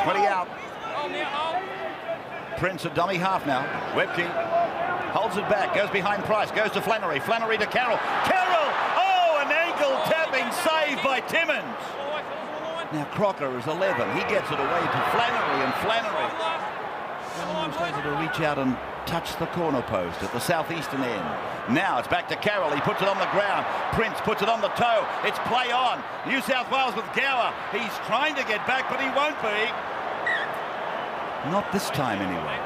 20 out. Prince a dummy half now. Webke holds it back, goes behind Price, goes to Flannery. Flannery to Carroll. Carroll! Oh, an ankle tapping save by Timmins. Now Crocker is 11. He gets it away to Flannery, and Flannery was able to reach out and touch the corner post at the southeastern end. Now it's back to Carroll. He puts it on the ground. Prince puts it on the toe. It's play on. New South Wales with Gower. He's trying to get back, but he won't be. Not this time, anyway.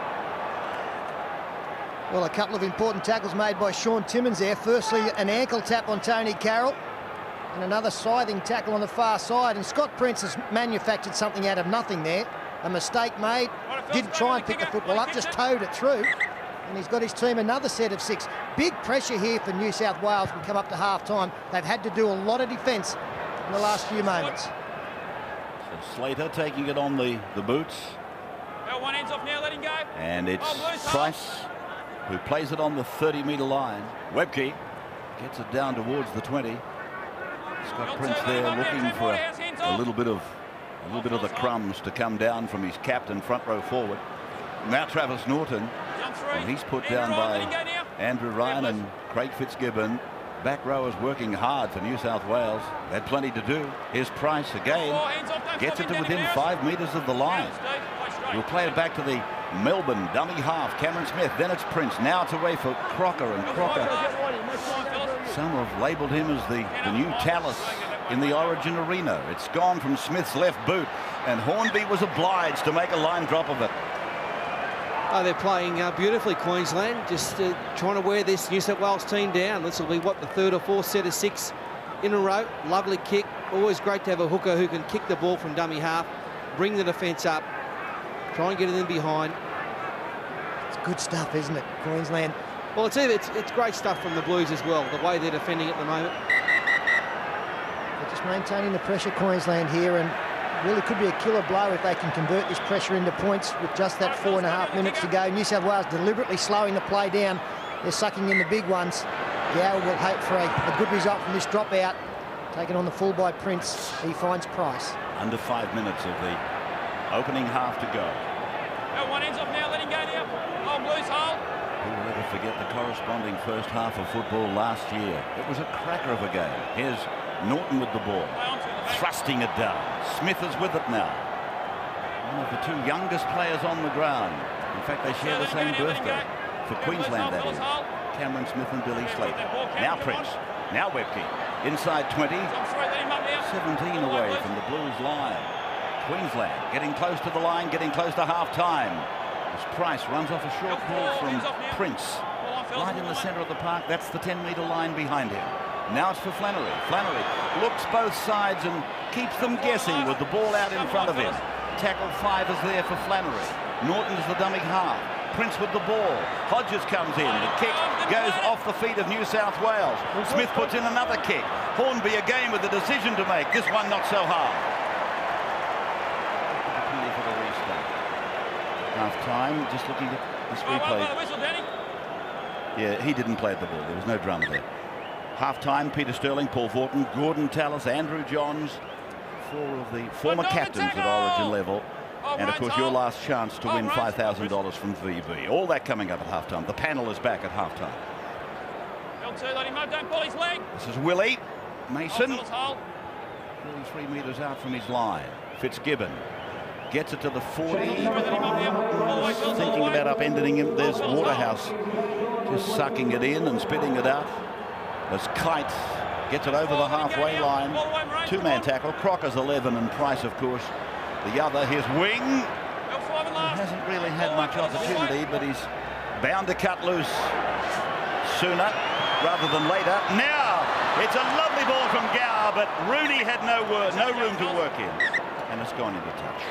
Well, a couple of important tackles made by Sean Timmins there. Firstly, an ankle tap on Tony Carroll and another scything tackle on the far side. And Scott Prince has manufactured something out of nothing there. A mistake made. Didn't try and pick the football up, just towed it through. And he's got his team another set of 6. Big pressure here for New South Wales. We come up to half-time. They've had to do a lot of defence in the last few moments. So Slater taking it on the boots. One ends off now, let him go. And it's Price who plays it on the 30-metre line. Webke gets it down towards the 20. Scott Prince there looking for a little bit of the crumbs to come down from his captain front row forward. Now Travis Norton, and he's put down by Andrew Ryan and Craig Fitzgibbon. Back row is working hard for New South Wales. They had plenty to do. Here's Price again. Gets it to within 5 metres of the line. We'll play it back to the Melbourne dummy half. Cameron Smith. Then it's Prince. Now it's away for Crocker. And Crocker, some have labelled him as the new Tallis in the Origin arena. It's gone from Smith's left boot. And Hornby was obliged to make a line drop of it. Oh, they're playing beautifully, Queensland. Just trying to wear this New South Wales team down. This will be, what, the 3rd or 4th set of 6 in a row. Lovely kick. Always great to have a hooker who can kick the ball from dummy half, bring the defence up, try and get it in behind. It's good stuff, isn't it, Queensland? Well, it's great stuff from the Blues as well, the way they're defending at the moment. They're just maintaining the pressure, Queensland, here, and really could be a killer blow if they can convert this pressure into points with just that 4.5 minutes to go. New South Wales deliberately slowing the play down. They're sucking in the big ones. Gower will hope for a good result from this dropout. Taken on the full by Prince. He finds Price. Under 5 minutes of the opening half to go. One ends off now, let him go now. Oh, Blues hole. Who will ever forget the corresponding first half of football last year? It was a cracker of a game. Here's Norton with the ball, thrusting it down. Smith is with it now. One of the 2 youngest players on the ground. In fact, they share the same birthday. For Queensland, that is. Cameron Smith and Billy Slater. Now Prince. Now Webke. Inside 20. 17 away from the Blues line. Queensland getting close to the line, getting close to half-time. As Price runs off a short ball from Prince. Right in the centre of the park. That's the 10-metre line behind him. Now it's for Flannery. Flannery looks both sides and keeps them guessing with the ball out in front of him. Tackle 5 is there for Flannery. Norton's the dummy half. Prince with the ball. Hodges comes in. The kick goes off the feet of New South Wales. Smith puts in another kick. Hornby again with a decision to make. This one not so hard. half-time. Just looking at this replay. Yeah, he didn't play at the ball. There was no drama there. Half-time, Peter Sterling, Paul Vaughton, Gordon Tallis, Andrew Johns, 4 of the former captains at Origin level. And, of course, your last chance to win $5,000 from VB. All that coming up at half-time. The panel is back at half-time. This is Willie Mason. 43 metres out from his line. Fitzgibbon gets it to the 40. Thinking about upending him. There's Waterhouse just sucking it in and spitting it out. As Kite gets it over the halfway line. 2-man tackle. Crocker's 11 and Price, of course, the other. Here's Wing. He hasn't really had much opportunity, but he's bound to cut loose sooner rather than later. Now, it's a lovely ball from Gower, but Rooney had no room to work in. And it's gone into touch.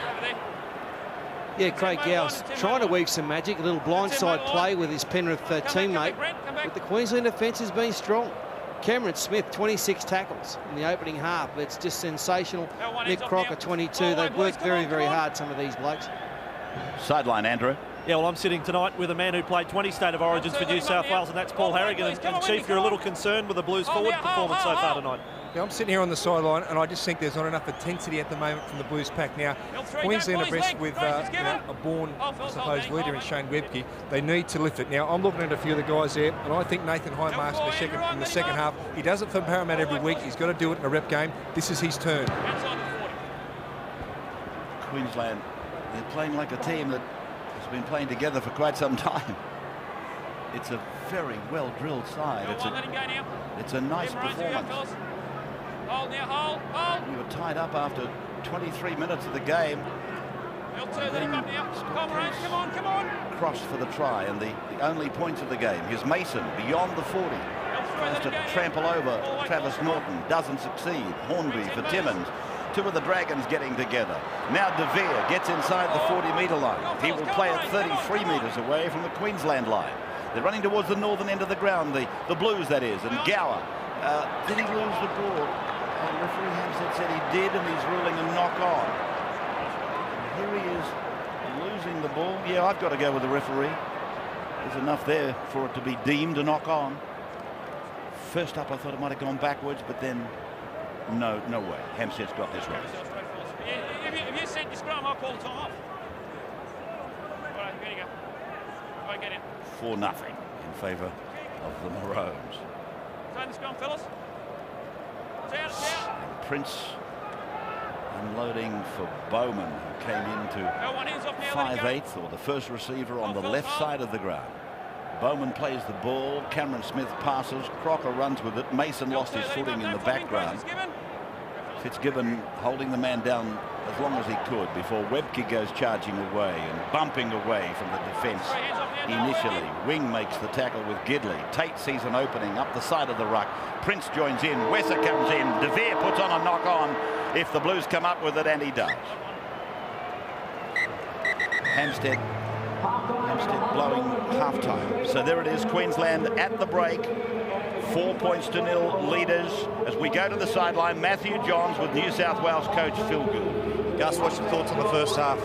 Yeah, Craig Gower's trying to weave some magic, a little blindside play with his Penrith teammate. But the Queensland defence has been strong. Cameron Smith, 26 tackles in the opening half. It's just sensational. Nick Crocker, 22. They've worked very, very hard, some of these blokes. Sideline, Andrew. Yeah, well, I'm sitting tonight with a man who played 20 State of Origins for New South Wales, and that's Paul Harrigan. And Chief, you're a little concerned with the Blues forward performance so far tonight. Yeah, I'm sitting here on the sideline, and I just think there's not enough intensity at the moment from the Blues pack. Now, Queensland are blessed with a born, I suppose, leader in Shane Webke. They need to lift it. Now, I'm looking at a few of the guys there, and I think Nathan Highmarsh in the second half, he does it for Parramatta every week. He's got to do it in a rep game. This is his turn. Queensland, they're playing like a team that has been playing together for quite some time. It's a very well-drilled side. It's a nice performance. We were tied up after 23 minutes of the game. Crossed for the try, and the only points of the game. Here's Mason beyond the 40. Tries to trample over Travis Norton. Doesn't succeed. Hornby for Timmins. 2 of the Dragons getting together. Now De Vere gets inside the 40-metre line. He will play at 33 metres away from the Queensland line. They're running towards the northern end of the ground, the Blues, that is. And Gower, did he lose the ball? Referee Hampstead said he did, and he's ruling a knock-on. Here he is losing the ball. Yeah, I've got to go with the referee. There's enough there for it to be deemed a knock-on. First up, I thought it might have gone backwards, but then no way. Hampstead's got this right. If you sent your scrum, I'll call the time off. All right, here you go. All right, get in. 4-0 in favour of the Maroons. Turn the scrum, fellas. Prince unloading for Bowman, who came into 5/8, or the first receiver on the left side of the ground. Bowman plays the ball. Cameron Smith passes. Crocker runs with it. Mason lost his footing in the background. Fitzgibbon holding the man down as long as he could before Webke goes charging away and bumping away from the defence initially. Wing makes the tackle with Gidley. Tate sees an opening up the side of the ruck. Prince joins in. Wesser comes in. De Vere puts on a knock-on if the Blues come up with it, and he does. Hampstead blowing half-time. So there it is, Queensland at the break. 4 points to 0 leaders. As we go to the sideline, Matthew Johns with New South Wales coach Phil Gould. Gus, what's your thoughts on the first half?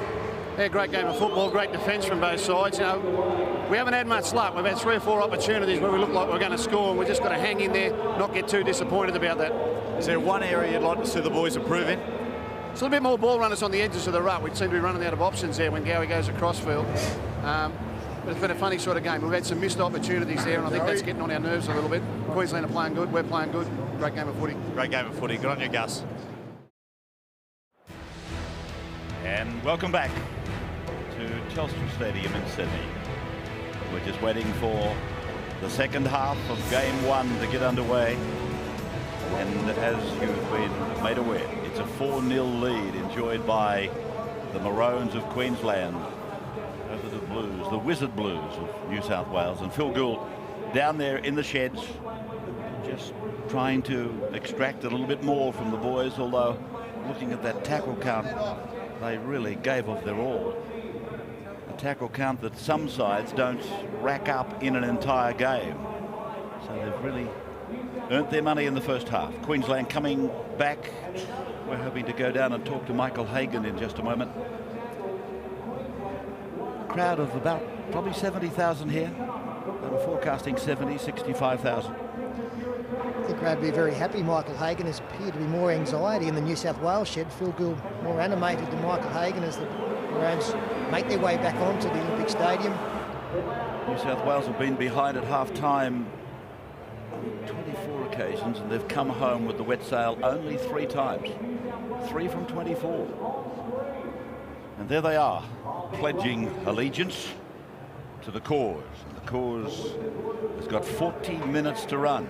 Yeah, great game of football, great defence from both sides. You know, we haven't had much luck. We've had 3 or 4 opportunities where we look like we're going to score, and we've just got to hang in there, not get too disappointed about that. Is there one area you'd like to see the boys improve in? It's a little bit more ball runners on the edges of the ruck. We seem to be running out of options there when Gowie goes across field. But it's been a funny sort of game. We've had some missed opportunities there, and I think that's getting on our nerves a little bit. Queensland are playing good. We're playing good. Great game of footy. Great game of footy. Good on you, Gus. And welcome back to Telstra Stadium in Sydney. We're just waiting for the second half of game 1 to get underway. And as you've been made aware, it's a 4-0 lead enjoyed by the Maroons of Queensland over the Blues, the Wizard Blues of New South Wales. And Phil Gould down there in the sheds, just trying to extract a little bit more from the boys, although looking at that tackle count, they really gave off their all. A tackle count that some sides don't rack up in an entire game. So they've really earned their money in the first half. Queensland coming back. We're hoping to go down and talk to Michael Hagan in just a moment. crowd of about probably 70,000 here. They were forecasting 70, 65,000. I think Brad would be very happy. Michael Hagan has appeared to be more anxiety in the New South Wales shed. Phil Gould more animated than Michael Hagan as the Maroons make their way back onto the Olympic Stadium. New South Wales have been behind at half-time 24 occasions, and they've come home with the wet sail only 3 times. 3 from 24. And there they are, pledging allegiance to the cause. And the cause has got 40 minutes to run.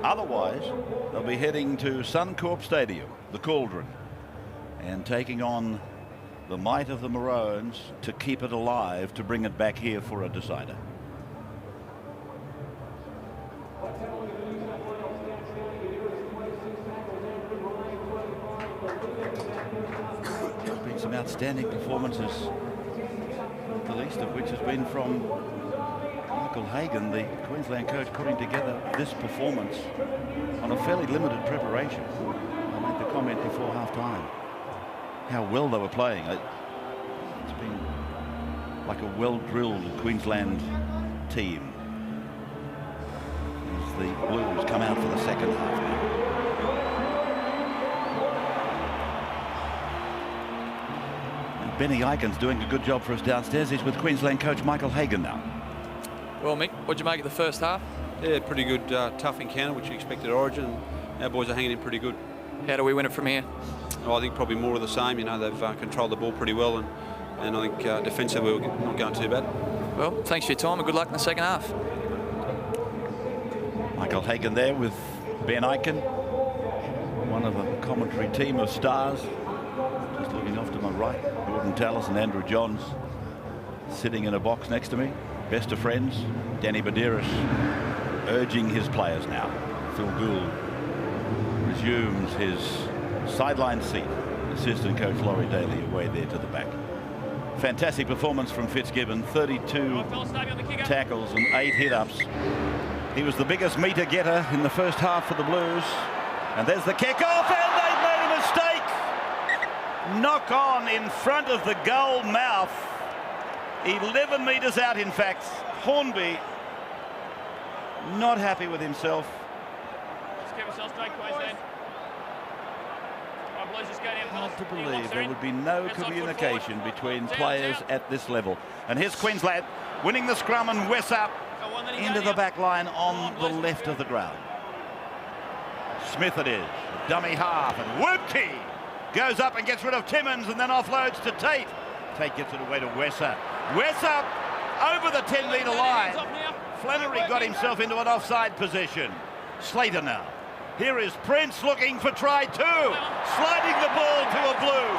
Otherwise, they'll be heading to Suncorp Stadium, the Cauldron, and taking on the might of the Maroons to keep it alive, to bring it back here for a decider. There's been some outstanding performances, the least of which has been from Michael Hagan, the Queensland coach, putting together this performance on a fairly limited preparation. I made the comment before half-time how well they were playing. It's been like a well-drilled Queensland team as the Blues come out for the second half now. And Benny Ikin's doing a good job for us downstairs. He's with Queensland coach Michael Hagan now. Well, Mick, what'd you make of the first half? Yeah, pretty good, tough encounter, which you expected at Origin. And our boys are hanging in pretty good. How do we win it from here? Oh, I think probably more of the same. You know, they've controlled the ball pretty well, and I think defensively we're not going too bad. Well, thanks for your time and good luck in the second half. Michael Hagan there with Ben Ikin, one of a commentary team of stars. Just looking off to my right, Gordon Tallis and Andrew Johns sitting in a box next to me. Best of friends. Danny Badiris urging his players now. Phil Gould resumes his sideline seat. Assistant coach Laurie Daly away there to the back. Fantastic performance from Fitzgibbon. 32 tackles and 8 hit-ups. He was the biggest meter getter in the first half for the Blues. And there's the kick-off, and they've made a mistake. Knock on in front of the goal mouth. 11 metres out, in fact. Hornby not happy with himself. Let's keep ourselves straight, Queensland. Hard to believe there would be no communication between players at this level. And here's Queensland winning the scrum, and Wesser into the back line on the left of the ground. Smith it is, dummy half, and Webke goes up and gets rid of Timmins and then offloads to Tate. Tate gets it away to Wesser. Wesser over the 10-metre line. Flannery got himself into an offside position. Slater now. Here is Prince looking for try 2. Sliding the ball to a Blue.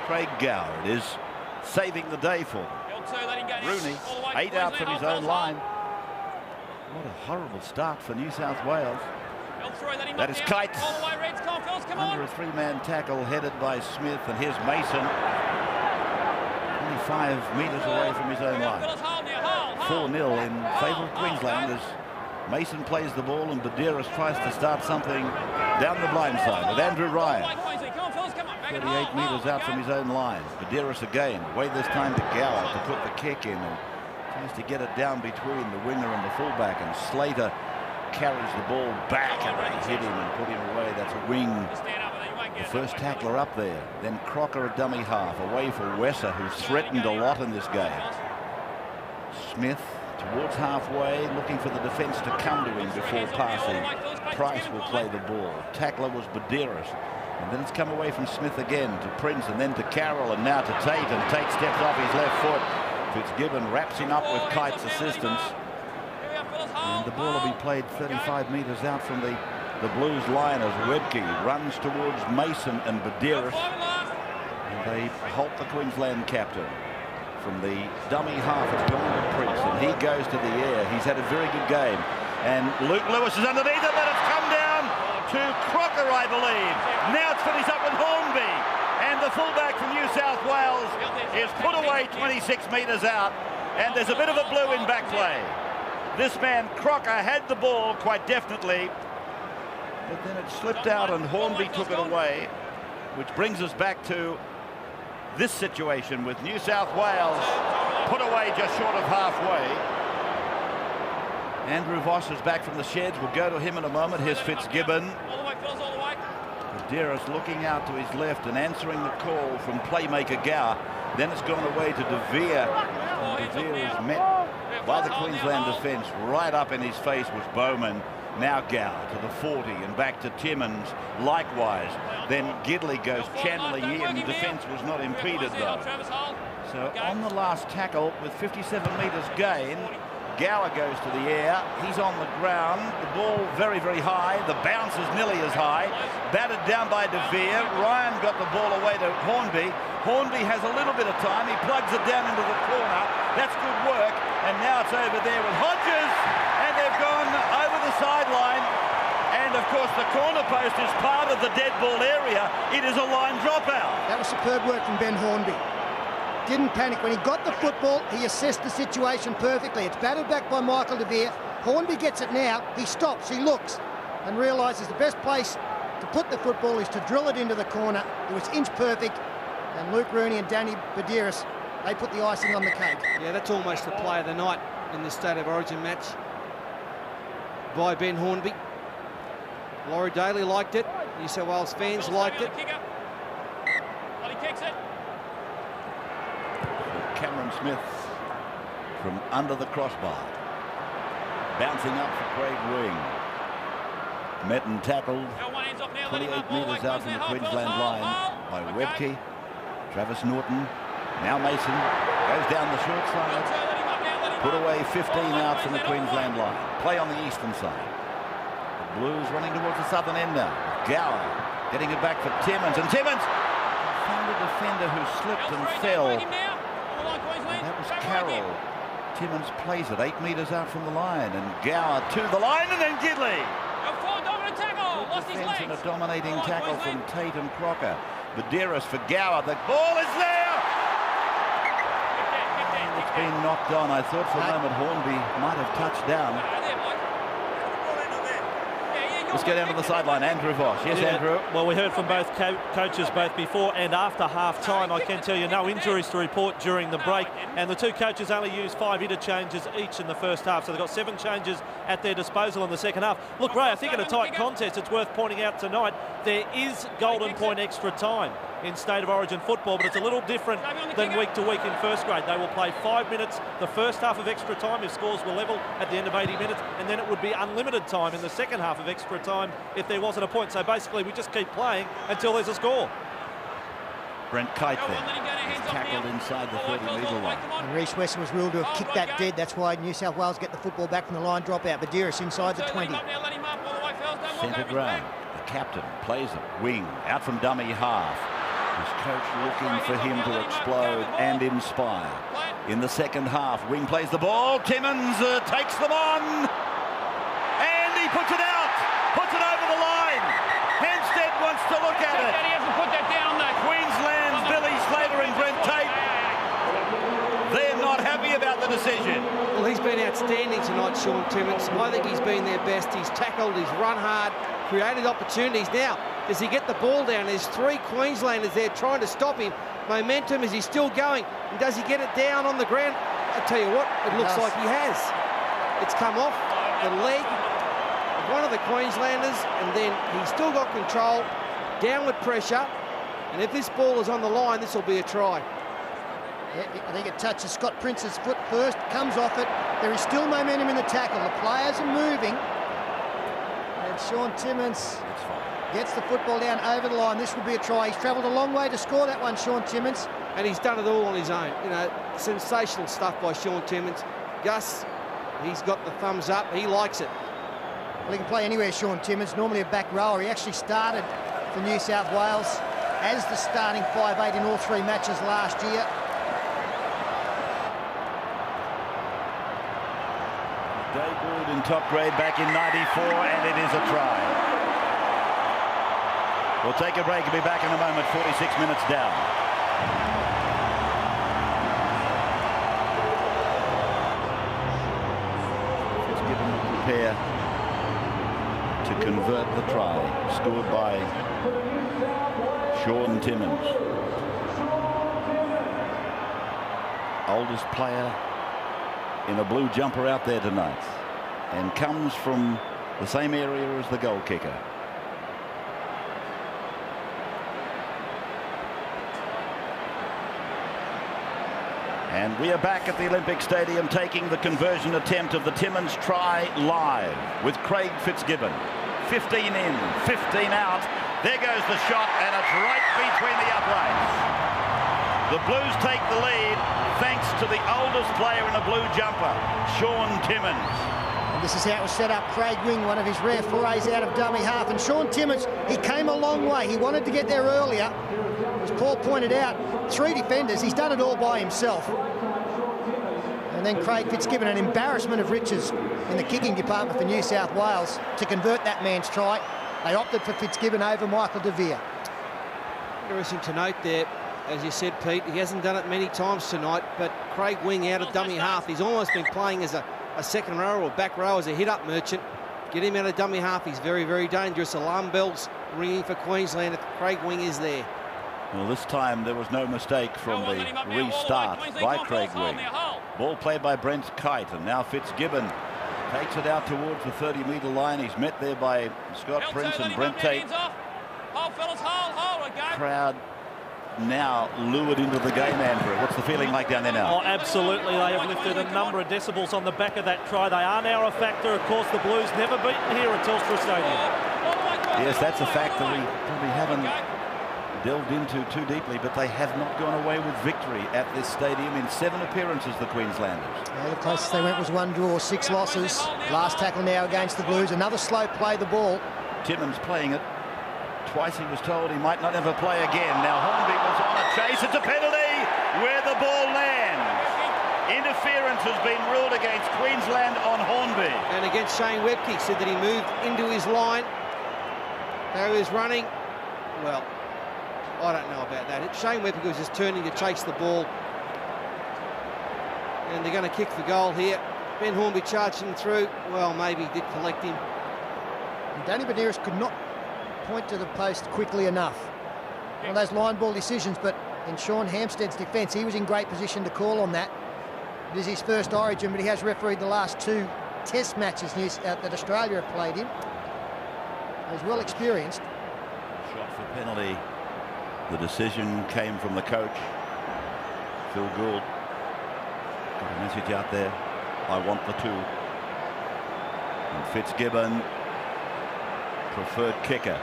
Craig Gower is saving the day for them. Rooney, 8 out from his own line. What a horrible start for New South Wales. That is Kite. Under a 3-man tackle headed by Smith, and here's Mason. 25 metres away from his own line. 4-0 in favour of Queensland as Mason plays the ball and Badiris tries to start something down the blind side with Andrew Ryan. 38 metres out from his own line. Badiris again, away this time to Gower to put the kick in, and tries to get it down between the winger and the fullback, and Slater carries the ball back and they hit him and put him away. That's a wing. The first tackler up there. Then Crocker a dummy half away for Wesser, who's threatened a lot in this game. Smith towards halfway, looking for the defence to come to him before passing. Price will play the ball. Tackler was Badiris. And then it's come away from Smith again to Prince, and then to Carroll, and now to Tate, and Tate steps off his left foot. Fitzgibbon wraps him up with Kite's assistance. And the ball will be played 35 metres out from the Blues line as Webke runs towards Mason and Badiris. And they halt the Queensland captain. From the dummy half, it's gone to Prince, and he goes to the air. He's had a very good game. And Luke Lewis is underneath it, but it's come down to Crocker, I believe. Now it's finished up with Hornby. And the fullback from New South Wales is put away 26 metres out. And there's a bit of a Blue in back play. This man, Crocker, had the ball quite definitely. But then it slipped out and Hornby took it away, which brings us back to this situation with New South Wales put away just short of halfway. Andrew Voss is back from the sheds. We'll go to him in a moment. Here's Fitzgibbon. All the way, Phils, all the way. Badeiros looking out to his left and answering the call from playmaker Gower. Then it's gone away to De Veer. And De Veer is met by the Queensland defence. Right up in his face was Bowman. Now Gower to the 40 and back to Timmins. Likewise. Then Gidley goes channeling in. Defence was not impeded though. So on the last tackle with 57 metres gain, Gower goes to the air. He's on the ground. The ball very, very high. The bounce is nearly as high. Batted down by De Veer. Ryan got the ball away to Hornby. Hornby has a little bit of time. He plugs it down into the corner. That's good work. And now it's over there with Hodges. And they've gone over the sideline. And, of course, the corner post is part of the dead ball area. It is a line dropout. That was superb work from Ben Hornby. Didn't panic. When he got the football, he assessed the situation perfectly. It's batted back by Michael De Veer. Hornby gets it now. He stops, he looks, and realises the best place to put the football is to drill it into the corner. It was inch perfect, and Luke Rooney and Danny Badeiros, they put the icing on the cake. Yeah, that's almost the play of the night in the State of Origin match by Ben Hornby. Laurie Daly liked it. New South Wales fans liked it. He kicks it. Cameron Smith from under the crossbar. Bouncing up for Craig Wing. Met and tackled 28 metres out from the Queensland line by Webke. Travis Norton. Now Mason goes down the short side. Put away 15 out from the Queensland line. Play on the eastern side. The Blues running towards the southern end now. Gower getting it back for Timmins. And Timmins found a defender who slipped and fell. And that was Carroll. Timmins plays it 8 metres out from the line. And Gower to the line and then Gidley. Defence and a dominating tackle from Tate and Crocker. Badeiros for Gower. The ball is there. And it's been knocked on. I thought for a moment Hornby might have touched down. Let's go down to the sideline. Andrew Voss. Yes, yeah. Andrew. Well, we heard from both coaches both before and after half-time. I can tell you no injuries to report during the break. And the two coaches only used 5 interchanges each in the first half. So they've got 7 changes at their disposal in the second half. Look, Ray, I think in a tight contest, it's worth pointing out tonight, there is golden point extra time in State of Origin football, but it's a little different than week to week in first grade. They will play 5 minutes the first half of extra time if scores were level at the end of 80 minutes, and then it would be unlimited time in the second half of extra time if there wasn't a point. So basically we just keep playing until there's a score. Brent Kite there. He's tackled inside the 30-metre line. And Reece Wesson was ruled to have kicked that dead. That's why New South Wales get the football back from the line dropout. Badeiros inside the 20. Centre ground. The captain plays it. Wing out from dummy half. His coach looking for him to explode and inspire. In the second half, Wing plays the ball. Timmins takes them on. And he puts it out. Puts it over the line. Hampstead wants to look at it. He hasn't put that down there. Queensland's Billy Slater and Brent Tate. They're not happy about the decision. Well, he's been outstanding tonight, Sean Timmins. I think he's been their best. He's tackled, he's run hard, created opportunities. Now, does he get the ball down? There's 3 Queenslanders there trying to stop him. Momentum, is he still going? And does he get it down on the ground? I tell you what, it looks like he has. It's come off the leg of one of the Queenslanders, and then he's still got control, downward pressure, and if this ball is on the line, this will be a try. Yeah, I think it touches Scott Prince's foot first, comes off it. There is still momentum in the tackle. The players are moving. And Sean Timmins gets the football down over the line. This will be a try. He's travelled a long way to score that one, Sean Timmins. And he's done it all on his own. You know, sensational stuff by Sean Timmins. Gus, he's got the thumbs up. He likes it. Well, he can play anywhere, Sean Timmins. Normally a back rower. He actually started for New South Wales as the starting 5'8" in all 3 matches last year. Debuted in top grade back in '94, and it is a try. We'll take a break and be back in a moment. 46 minutes down. Fitzgibbon will prepare to convert the try, scored by Sean Timmins. oldest player in a blue jumper out there tonight, and comes from the same area as the goal kicker. And we are back at the Olympic Stadium taking the conversion attempt of the Timmins try live with Craig Fitzgibbon. 15 in, 15 out. There goes the shot, and it's right between the uprights. The Blues take the lead thanks to the oldest player in a blue jumper, Shaun Timmins. And this is how it was set up. Craig Wing, one of his rare forays out of dummy half. And Shaun Timmins, he came a long way. He wanted to get there earlier. As Paul pointed out, 3 defenders. He's done it all by himself. And then Craig Fitzgibbon, an embarrassment of riches in the kicking department for New South Wales to convert that man's try. They opted for Fitzgibbon over Michael De Vere. Interesting to note there, as you said, Pete, he hasn't done it many times tonight, but Craig Wing out of dummy half. He's almost been playing as a second row or back row as a hit-up merchant. Get him out of dummy half. He's very, very dangerous. Alarm bells ringing for Queensland if Craig Wing is there. Well, this time there was no mistake from the restart by Craig Wing. Ball played by Brent Kite, and now Fitzgibbon takes it out towards the 30-metre line. He's met there by Scott Prince and Brent Tate. Crowd now lured into the game, Andrew. What's the feeling like down there now? Oh, absolutely. They have lifted a number of decibels on the back of that try. They are now a factor. Of course, the Blues never beaten here at Telstra Stadium. Yes, that's a fact that we probably haven't delved into too deeply, but they have not gone away with victory at this stadium in 7 appearances, the Queenslanders. Yeah, the closest they went was 1 draw, 6 losses. Last tackle now against the Blues. Another slow play the ball. Timmins playing it. Twice he was told he might not ever play again. Now Hornby was on a chase. It's a penalty where the ball lands. Interference has been ruled against Queensland on Hornby. And against Shane Webke, said that he moved into his line. There he was running. Well, I don't know about that. Shane Webke was just turning to chase the ball. And they're going to kick the goal here. Ben Hornby charging through. Well, maybe he did collect him. And Danny Badiris could not point to the post quickly enough. One of those line ball decisions, but in Sean Hampstead's defence, he was in great position to call on that. It is his first Origin, but he has refereed the last 2 test matches that Australia have played in. He's well experienced. Shot for penalty. The decision came from the coach, Phil Gould. Got a message out there. I want the 2. And Fitzgibbon, preferred kicker.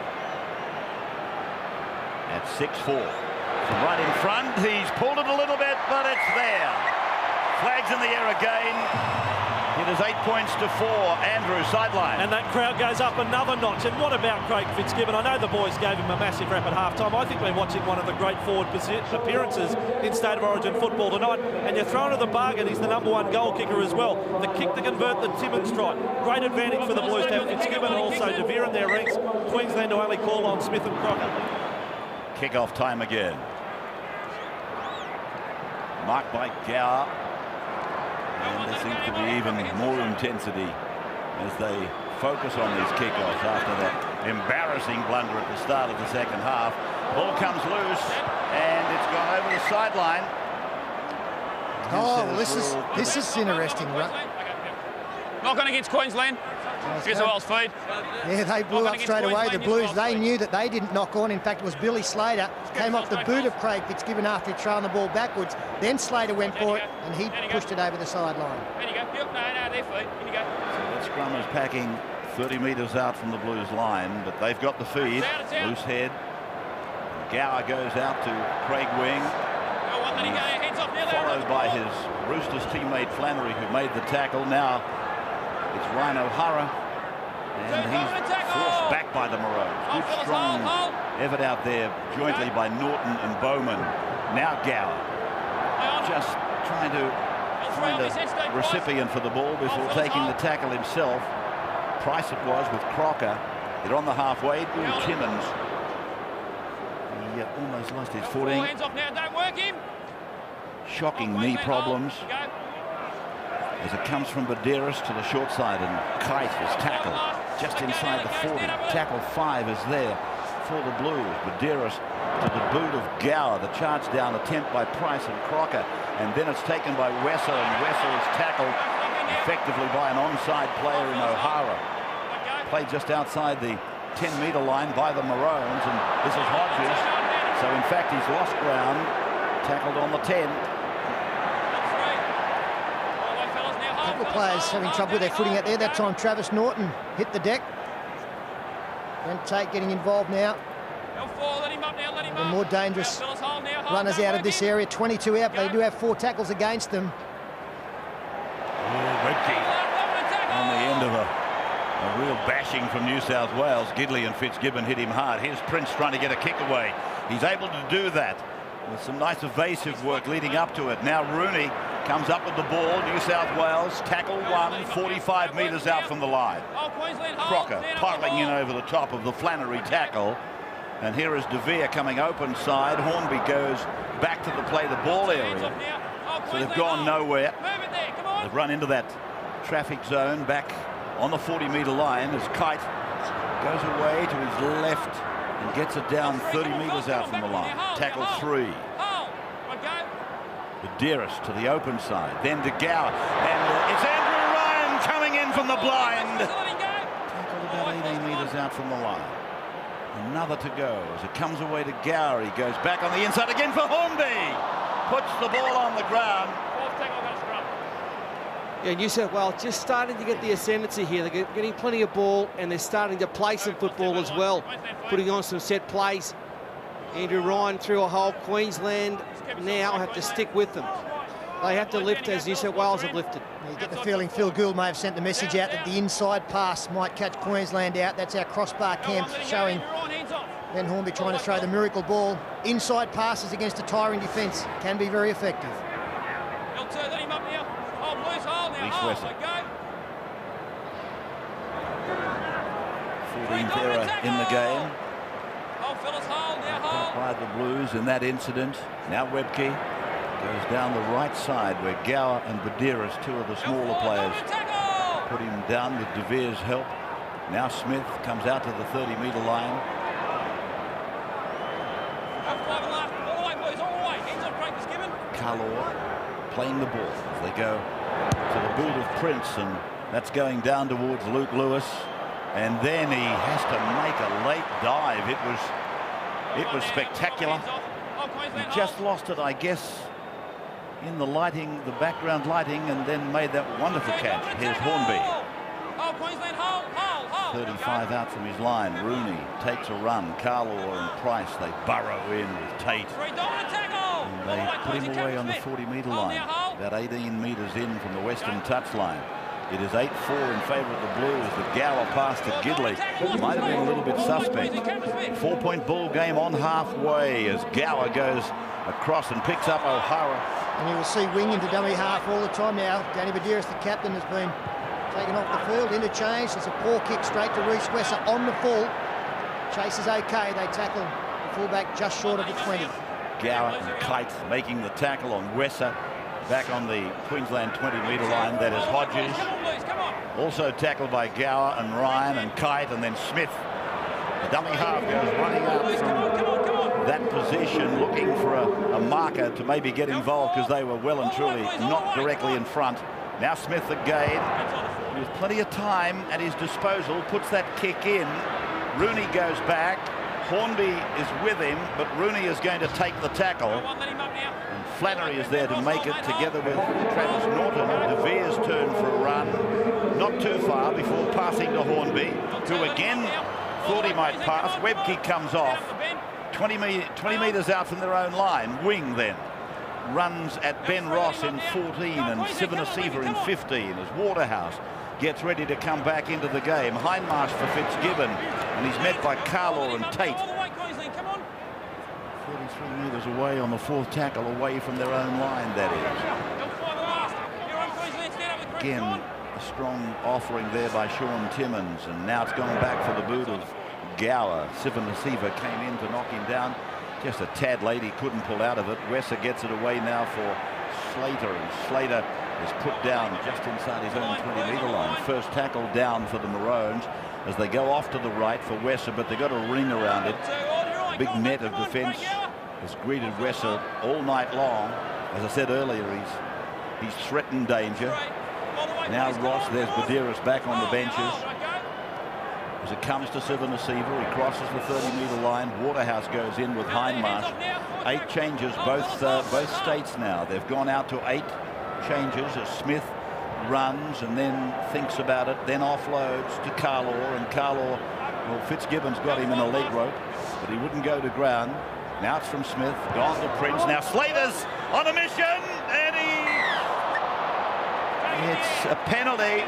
At 6'4". From right in front, he's pulled it a little bit, but it's there. Flags in the air again. It is 8 points to 4. Andrew, sideline. And that crowd goes up another notch. And what about Craig Fitzgibbon? I know the boys gave him a massive rap at halftime. I think we're watching one of the great forward appearances in State of Origin football tonight. And you're throwing to the bargain. He's the #1 goal kicker as well. The kick to convert the Timmins try. Great advantage for the Blues to have Fitzgibbon and also De Vere in their ranks. Queensland to only call on Smith and Crocker. Kick-off time again. Marked by Gower. And there seems to be even more intensity as they focus on these kickoffs after that embarrassing blunder at the start of the second half. Ball comes loose and it's gone over the sideline. Oh, well, this is interesting, right? Knock on against Queensland. Here's the Wells feed. Yeah, they blew up straight away. The Blues, they knew that they didn't knock on. In fact, it was Billy Slater. Came off the boot of Craig Fitzgibbon after he'd thrown the ball backwards. Then Slater went for it, and he pushed it over the sideline. There you go. Yep, no, their feed. Here you go. So that scrum is packing 30 metres out from the Blues line, but they've got the feed. Loose head. Gower goes out to Craig Wing. Followed by his Roosters teammate Flannery, who made the tackle. Now it's Ryan O'Hara, and he's forced back by the Maroons. Good strong effort out there jointly by Norton and Bowman. Now Gower just trying to find a recipient for the ball before taking the tackle himself. Price it was with Crocker. They're on the halfway. Timmins. He almost lost his footing. Shocking knee problems. As it comes from Badiris to the short side, and Kite is tackled just inside the 40. Tackle 5 is there for the Blues. Badeiros to the boot of Gower. The charge down attempt by Price and Crocker. And then it's taken by Wesser, and Wesser is tackled effectively by an onside player in O'Hara. Played just outside the 10-metre line by the Maroons, and this is Hodges. So in fact he's lost ground, tackled on the 10. A couple of players having trouble with their footing out there. That time Travis Norton hit the deck. Brent Tate getting involved now. The more dangerous runners out of this area. 22 out, but they do have 4 tackles against them. Webke on the end of a real bashing from New South Wales. Gidley and Fitzgibbon hit him hard. Here's Prince trying to get a kick away. He's able to do that with some nice evasive work leading up to it. Now Rooney comes up with the ball. New South Wales tackle 1, 45 metres out from the line. Crocker piling in over the top of the Flannery tackle. And here is De Vere coming open side. Hornby goes back to the play the ball area. So they've gone nowhere. They've run into that traffic zone back on the 40-metre line as Kite goes away to his left and gets it down 30 metres out from the line. Tackle 3. Badeiros to the open side, then to Gower, and it's Andrew Ryan coming in from the blind. Tackled about 18 metres out from the line. Another to go as it comes away to Gower. He goes back on the inside again for Hornby. Puts the ball on the ground. Yeah, New South Wales just starting to get the ascendancy here. They're getting plenty of ball, and they're starting to play some football as well, putting on some set plays. Andrew Ryan through a hole. Queensland now have to stick with them. They have to lift as New South Wales have lifted. You get the feeling Phil Gould may have sent the message out that the inside pass might catch Queensland out. That's our crossbar camp showing Ben Hornby trying to throw the miracle ball. Inside passes against a tiring defence can be very effective. 14th error in the game by the Blues in that incident. Now Webke goes down the right side where Gower and Badeiros, 2 of the smaller players, put him down with De Vere's help. Now Smith comes out to the 30-metre line. Carlaw playing the ball as they go to the boot of Prince, and that's going down towards Luke Lewis. And then he has to make a late dive. It was spectacular. He just lost it, I guess, in the lighting, the background lighting, and then made that wonderful catch. Here's Hornby. 35 out from his line. Rooney takes a run. Carlaw and Price, they burrow in with Tate. And they put him away on the 40-metre line, about 18 metres in from the western touchline. It is 8-4 in favour of the Blues. The Gower pass to Gidley might have been a little bit suspect. 4-point ball game on halfway as Gower goes across and picks up O'Hara. And you will see wing into dummy half all the time now. Danny Badeiros, the captain, has been taken off the field. Interchange. There's a poor kick straight to Reece Wesser on the full. Chase is okay. They tackle the fullback just short of the 20. Gower and Kite making the tackle on Wesser. Back on the Queensland 20-metre line, that is Hodges. Also tackled by Gower and Ryan and Kite, and then Smith. The dummy half goes running out from that position, looking for a marker to maybe get involved because they were well and truly not directly in front. Now Smith again, with plenty of time at his disposal, puts that kick in. Rooney goes back. Hornby is with him, but Rooney is going to take the tackle. And Flannery is there to make it together with Travis Norton. De Vere's turn for a run. Not too far before passing to Hornby, who again thought he might pass. Webke comes off. 20 metres out from their own line. Wing then runs at Ben Ross in 14 and Sivanasiva in 15 as Waterhouse gets ready to come back into the game. Hindmarsh for Fitzgibbon, and he's met by Carlaw and Tate. 33 metres away on the 4th tackle, away from their own line, that is. Again, a strong offering there by Sean Timmins, and now it's gone back for the boot of Gower. Sivanasiva came in to knock him down. Just a tad late, he couldn't pull out of it. Wesser gets it away now for Slater, and Slater is put down just inside his own 20-metre line. First tackle down for the Maroons as they go off to the right for Wesser, but they've got a ring around it. Big net of defence has greeted Wesser all night long. As I said earlier, he's threatened danger. Now Ross, there's Badiris back on the benches. As it comes to Sivanasiva, he crosses the 30-metre line. Waterhouse goes in with Hindmarsh. 8 changes, both states now. They've gone out to 8 changes as Smith runs and then thinks about it, then offloads to Carlaw, and Carlaw, well, Fitzgibbon's got him in a leg rope, but he wouldn't go to ground. Now it's from Smith, gone to Prince. Now Slater's on a mission, and it's a penalty.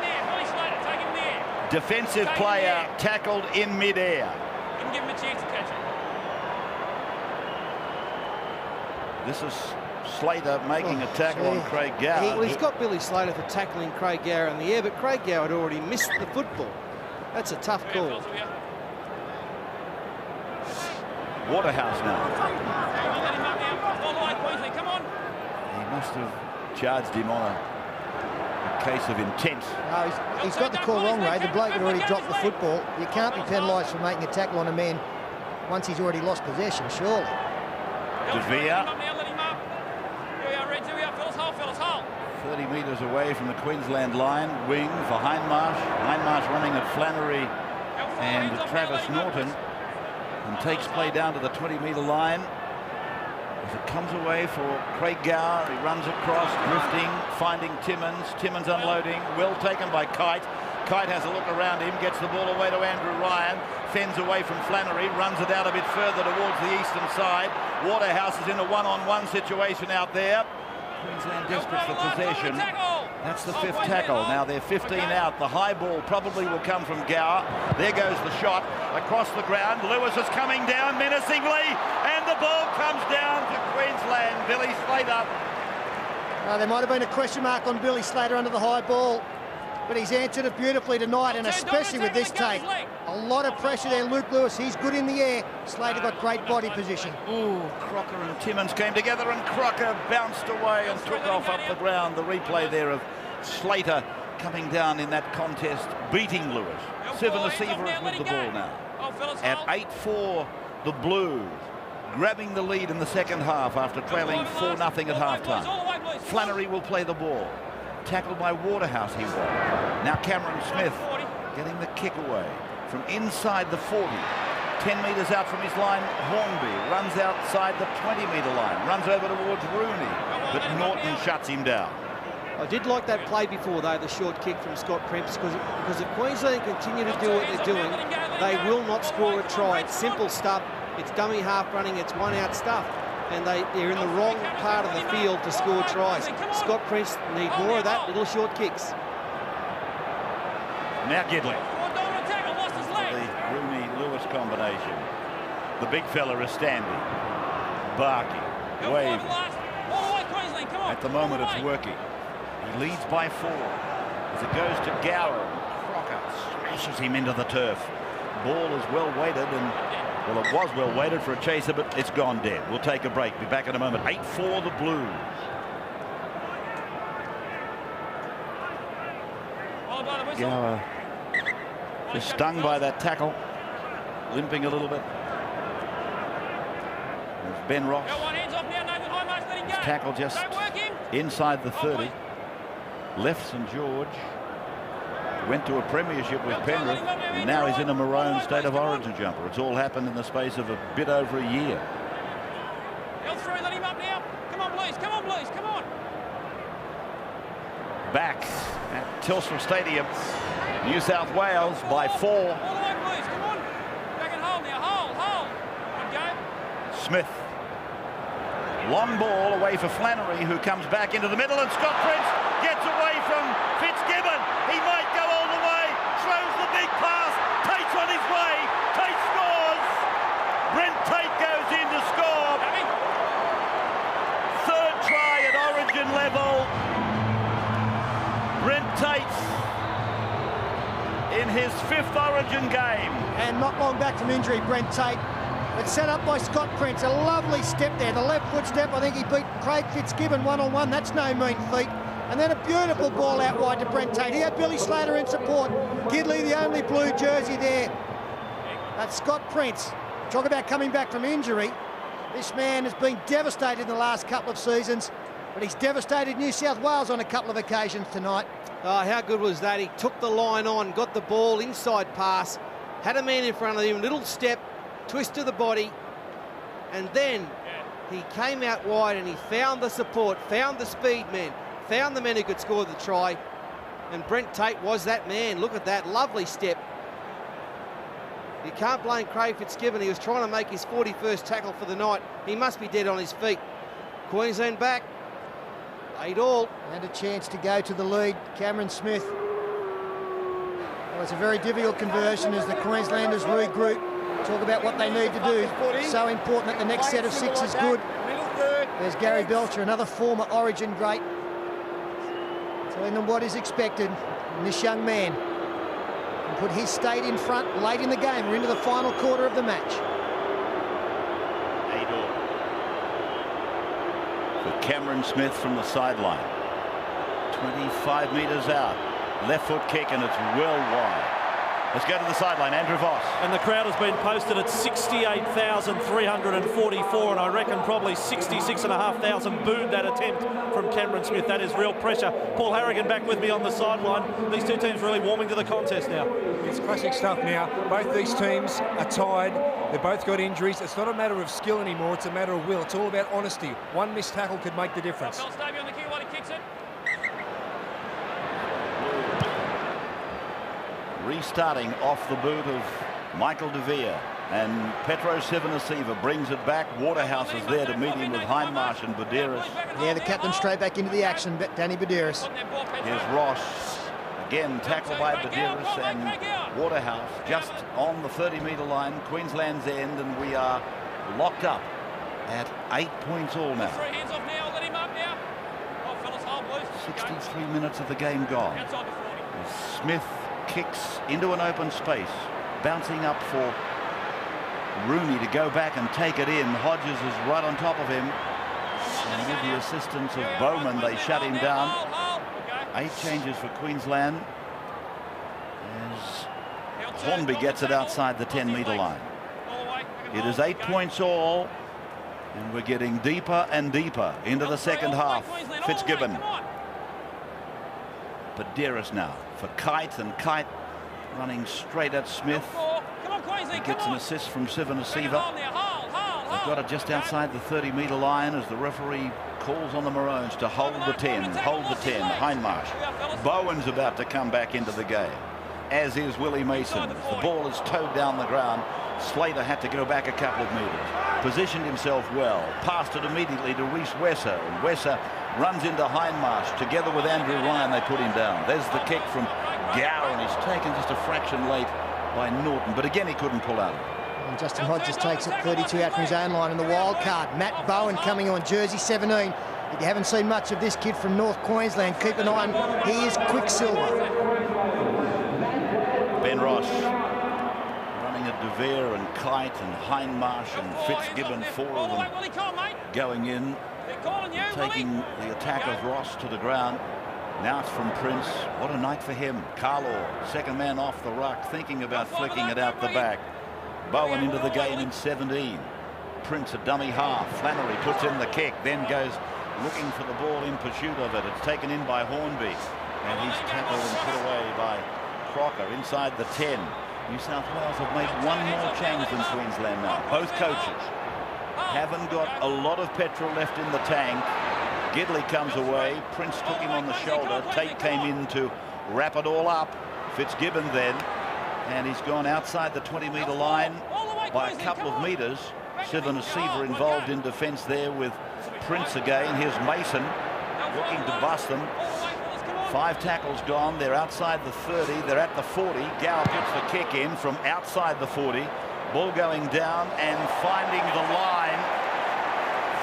Defensive player tackled in mid-air. Didn't give him a chance to catch it. This is Slater making a tackle on Craig Gower. He's got Billy Slater for tackling Craig Gower in the air, but Craig Gower had already missed the football. That's a tough call. Waterhouse now. Come on. He must have charged him on a case of intent. No, he's got the call wrong, Ray. The bloke had already dropped the football. You can't be penalised for making a tackle on a man once he's already lost possession, surely. De Vere. 30 metres away from the Queensland line. Wing for Hindmarsh. Hindmarsh running at Flannery and Travis Norton, and takes play down to the 20-metre line. As it comes away for Craig Gower, he runs across, drifting, finding Timmins. Timmins unloading, well taken by Kite. Kite has a look around him, gets the ball away to Andrew Ryan, fends away from Flannery, runs it out a bit further towards the eastern side. Waterhouse is in a one-on-one situation out there. Queensland desperate for possession. That's the 5th tackle. Now they're 15 out. The high ball probably will come from Gower. There goes the shot across the ground. Lewis is coming down menacingly, and the ball comes down to Queensland. Billy Slater. There might have been a question mark on Billy Slater under the high ball, but he's answered it beautifully tonight, and especially with this take. A lot of pressure there, Luke Lewis. He's good in the air. Slater got great body position. Ooh, Crocker and Timmins came together, and Crocker bounced away and took off up the ground. The replay there of Slater coming down in that contest, beating Lewis. Sivanasiva is with the ball now. At 8-4, the Blues grabbing the lead in the second half after trailing 4-0 at halftime. Flannery will play the ball. Tackled by Waterhouse, he was. Now Cameron Smith getting the kick away from inside the 40. 10 metres out from his line, Hornby runs outside the 20-metre line, runs over towards Rooney, but Norton shuts him down. I did like that play before, though, the short kick from Scott Prince, because if Queensland continue to do what they're doing, they will not score a try. It's simple stuff. It's dummy half running. It's one-out stuff. And they're in the wrong part of the field to score tries. Scott Prince need more of that, little short kicks. Now Gidley. The Rooney-Lewis combination. The big fella is standing. Barkey, waving. At the moment it's working. He leads by 4. As it goes to Gower, Crocker smashes him into the turf. Ball is well weighted, and well, it was well weighted for a chaser, but it's gone dead. We'll take a break. Be back in a moment. 8-4 the Blues. Gower just stung by that tackle, limping a little bit. There's Ben Ross. His tackle just inside the 30. Left St George. Went to a premiership with Penrith, and now he's in a Maroon State of Origin jumper. It's all happened in the space of a bit over a year. Let him up now. Come on, Blues. Come on, Blues. Come on. Back at Telstra Stadium, New South Wales by 4. All the way, Blues. Come on. Back and hold now. Hold. And go. Smith. Long ball away for Flannery, who comes back into the middle, and Scott Prince gets away from Fitzgibbon. He might go all the way. Throws the big pass. Tate's on his way. Tate scores. Brent Tate goes in to score. 3rd try at Origin level. Brent Tate in his 5th Origin game. And not long back from injury, Brent Tate. It's set up by Scott Prince. A lovely step there. The left foot step. I think he beat Craig Fitzgibbon one-on-one. That's no mean feat. And then a beautiful ball out wide to Brent Tate. He had Billy Slater in support. Gidley, the only blue jersey there. That's Scott Prince. Talk about coming back from injury. This man has been devastated in the last couple of seasons, but he's devastated New South Wales on a couple of occasions tonight. Oh, how good was that? He took the line on, got the ball, inside pass, had a man in front of him, little step, twist to the body, and then he came out wide and he found the support, found the speed men, found the men who could score the try, and Brent Tate was that man. Look at that, lovely step. You can't blame Craig Fitzgibbon. He was trying to make his 41st tackle for the night. He must be dead on his feet. Queensland back, 8 all. And a chance to go to the lead, Cameron Smith. Well, it's a very difficult conversion as the Queenslanders regroup. Talk about what they need to do. So important that the next set of 6 is good. There's Gary Belcher, another former Origin great, telling them what is expected. And this young man can put his state in front late in the game. We're into the final quarter of the match. 8 all. For Cameron Smith from the sideline. 25 metres out. Left foot kick, and it's well wide. Let's go to the sideline, Andrew Voss. And the crowd has been posted at 68,344, and I reckon probably 66,500 booed that attempt from Cameron Smith. That is real pressure. Paul Harrigan back with me on the sideline. These two teams really warming to the contest now. It's classic stuff now. Both these teams are tied. They've both got injuries. It's not a matter of skill anymore. It's a matter of will. It's all about honesty. One missed tackle could make the difference. Stay on the key while he kicks it. Restarting off the boot of Michael De Vere, and Petro Civoniceva brings it back. Waterhouse is there to meet him with Hindmarsh and Badeiras. Yeah, the captain straight back into the action, Danny Badeiras. Here's Ross, again tackled by Badeiras and Waterhouse, just on the 30-metre line, Queensland's end, and we are locked up at 8 points all now. 63 minutes of the game gone. Smith kicks into an open space, bouncing up for Rooney to go back and take it in. Hodges is right on top of him, and with the assistance of Bowman, they shut him down. 8 changes for Queensland as Hornby gets it outside the 10-metre line. It is 8 points all, and we're getting deeper and deeper into the second half. Fitzgibbon. Badeiras now for Kite, and Kite running straight at Smith. He gets an assist from Civoniceva. They've got it just outside the 30-metre line as the referee calls on the Maroons to hold the 10, hold the 10. Hindmarsh. Bowen's about to come back into the game, as is Willie Mason. The ball is towed down the ground. Slater had to go back a couple of metres. Positioned himself well. Passed it immediately to Reece Wesser. And Wesser runs into Hindmarsh. Together with Andrew Ryan, they put him down. There's the kick from Gower, and he's taken just a fraction late by Norton. But again, he couldn't pull out. And Justin Hodges takes it 32 out from his own line in the wild card. Matt Bowen coming on, jersey 17. If you haven't seen much of this kid from North Queensland, keep an eye on. He is Quicksilver. Ben Ross running at De Vere and Kite and Hindmarsh and Fitzgibbon, 4 of them going in, taking the attack of Ross to the ground. Now it's from Prince. What a night for him. Carlaw, second man off the ruck, thinking about flicking it out the back. Bowen into the game in 17. Prince a dummy half. Flannery puts in the kick, then goes looking for the ball in pursuit of it. It's taken in by Hornby, and he's tackled and put away by Crocker inside the 10. New South Wales have made one more change than Queensland now. Both coaches haven't got a lot of petrol left in the tank. Gidley comes away. Prince took him on the shoulder. Tate came in to wrap it all up. Fitzgibbon then, and he's gone outside the 20-metre line by a couple of metres. Civoniceva involved in defence there with Prince again. Here's Mason looking to bust them. 5 tackles gone. They're outside the 30. They're at the 40. Gower puts the kick in from outside the 40. Ball going down and finding the line.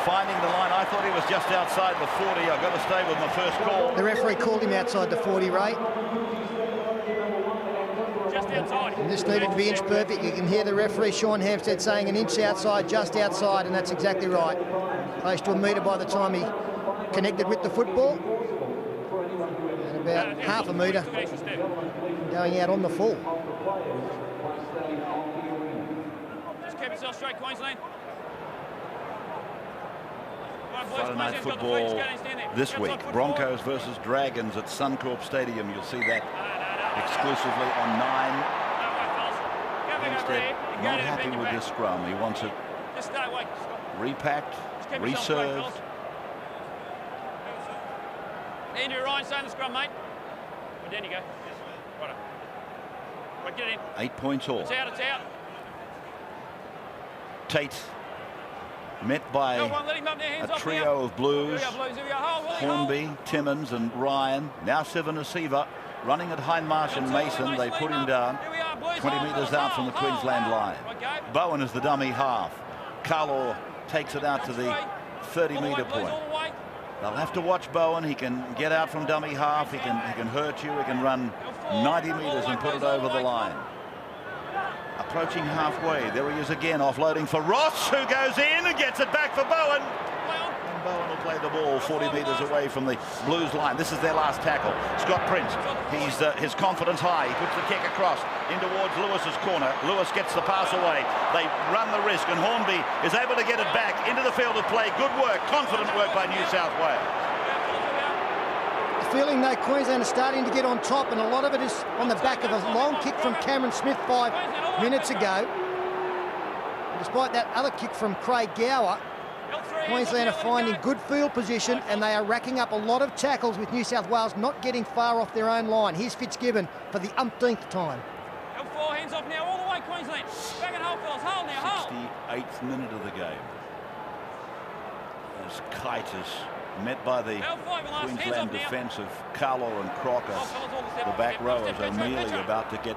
I thought he was just outside the 40. I've got to stay with my first call. The referee called him outside the 40, Ray. Just outside. And this needed to be inch perfect. You can hear the referee, Sean Hampstead, saying an inch outside, just outside, and that's exactly right. Close to a metre by the time he connected with the football. about half a metre going out on the full. Just keep yourself straight, Queensland. Friday night football this week. Broncos versus Dragons at Suncorp Stadium. You'll see that exclusively on 9. Hempstead not happy with this scrum. He wants it repacked, reserved. Andrew Ryan saying the scrum, mate. Well, down you go. Right. Right, get it in. 8 points all. It's out, it's out. Tate met by a trio of Blues, Hornby, Timmins and Ryan. Now Sivanasiva running at Hindmarsh and Mason. They put him down 20 metres out from the Queensland line. Bowen is the dummy half. Carlaw takes it out to the 30-metre point. They'll have to watch Bowen. He can get out from dummy half. He can hurt you. He can run 90 metres and put it over the line. Approaching halfway. There he is again, offloading for Ross, who goes in and gets it back for Bowen. And Bowen will play the ball 40 metres away from the Blues line. This is their last tackle. Scott Prince, his confidence high. He puts the kick across in towards Lewis's corner. Lewis gets the pass away. They run the risk, and Hornby is able to get it back into the field of play. Good work, confident work by New South Wales. Feeling though Queensland are starting to get on top, and a lot of it is on the back of a long kick from Cameron Smith 5 minutes ago. And despite that other kick from Craig Gower, Queensland are finding good field position, and they are racking up a lot of tackles with New South Wales not getting far off their own line. Here's Fitzgibbon for the umpteenth time. L4 hands off now, all the way Queensland. Back and hold, fellas, hold now, hold. 68th minute of the game. As Kite is met by the Queensland defence of Carlaw and Crocker. The back row as O'Mealy about to get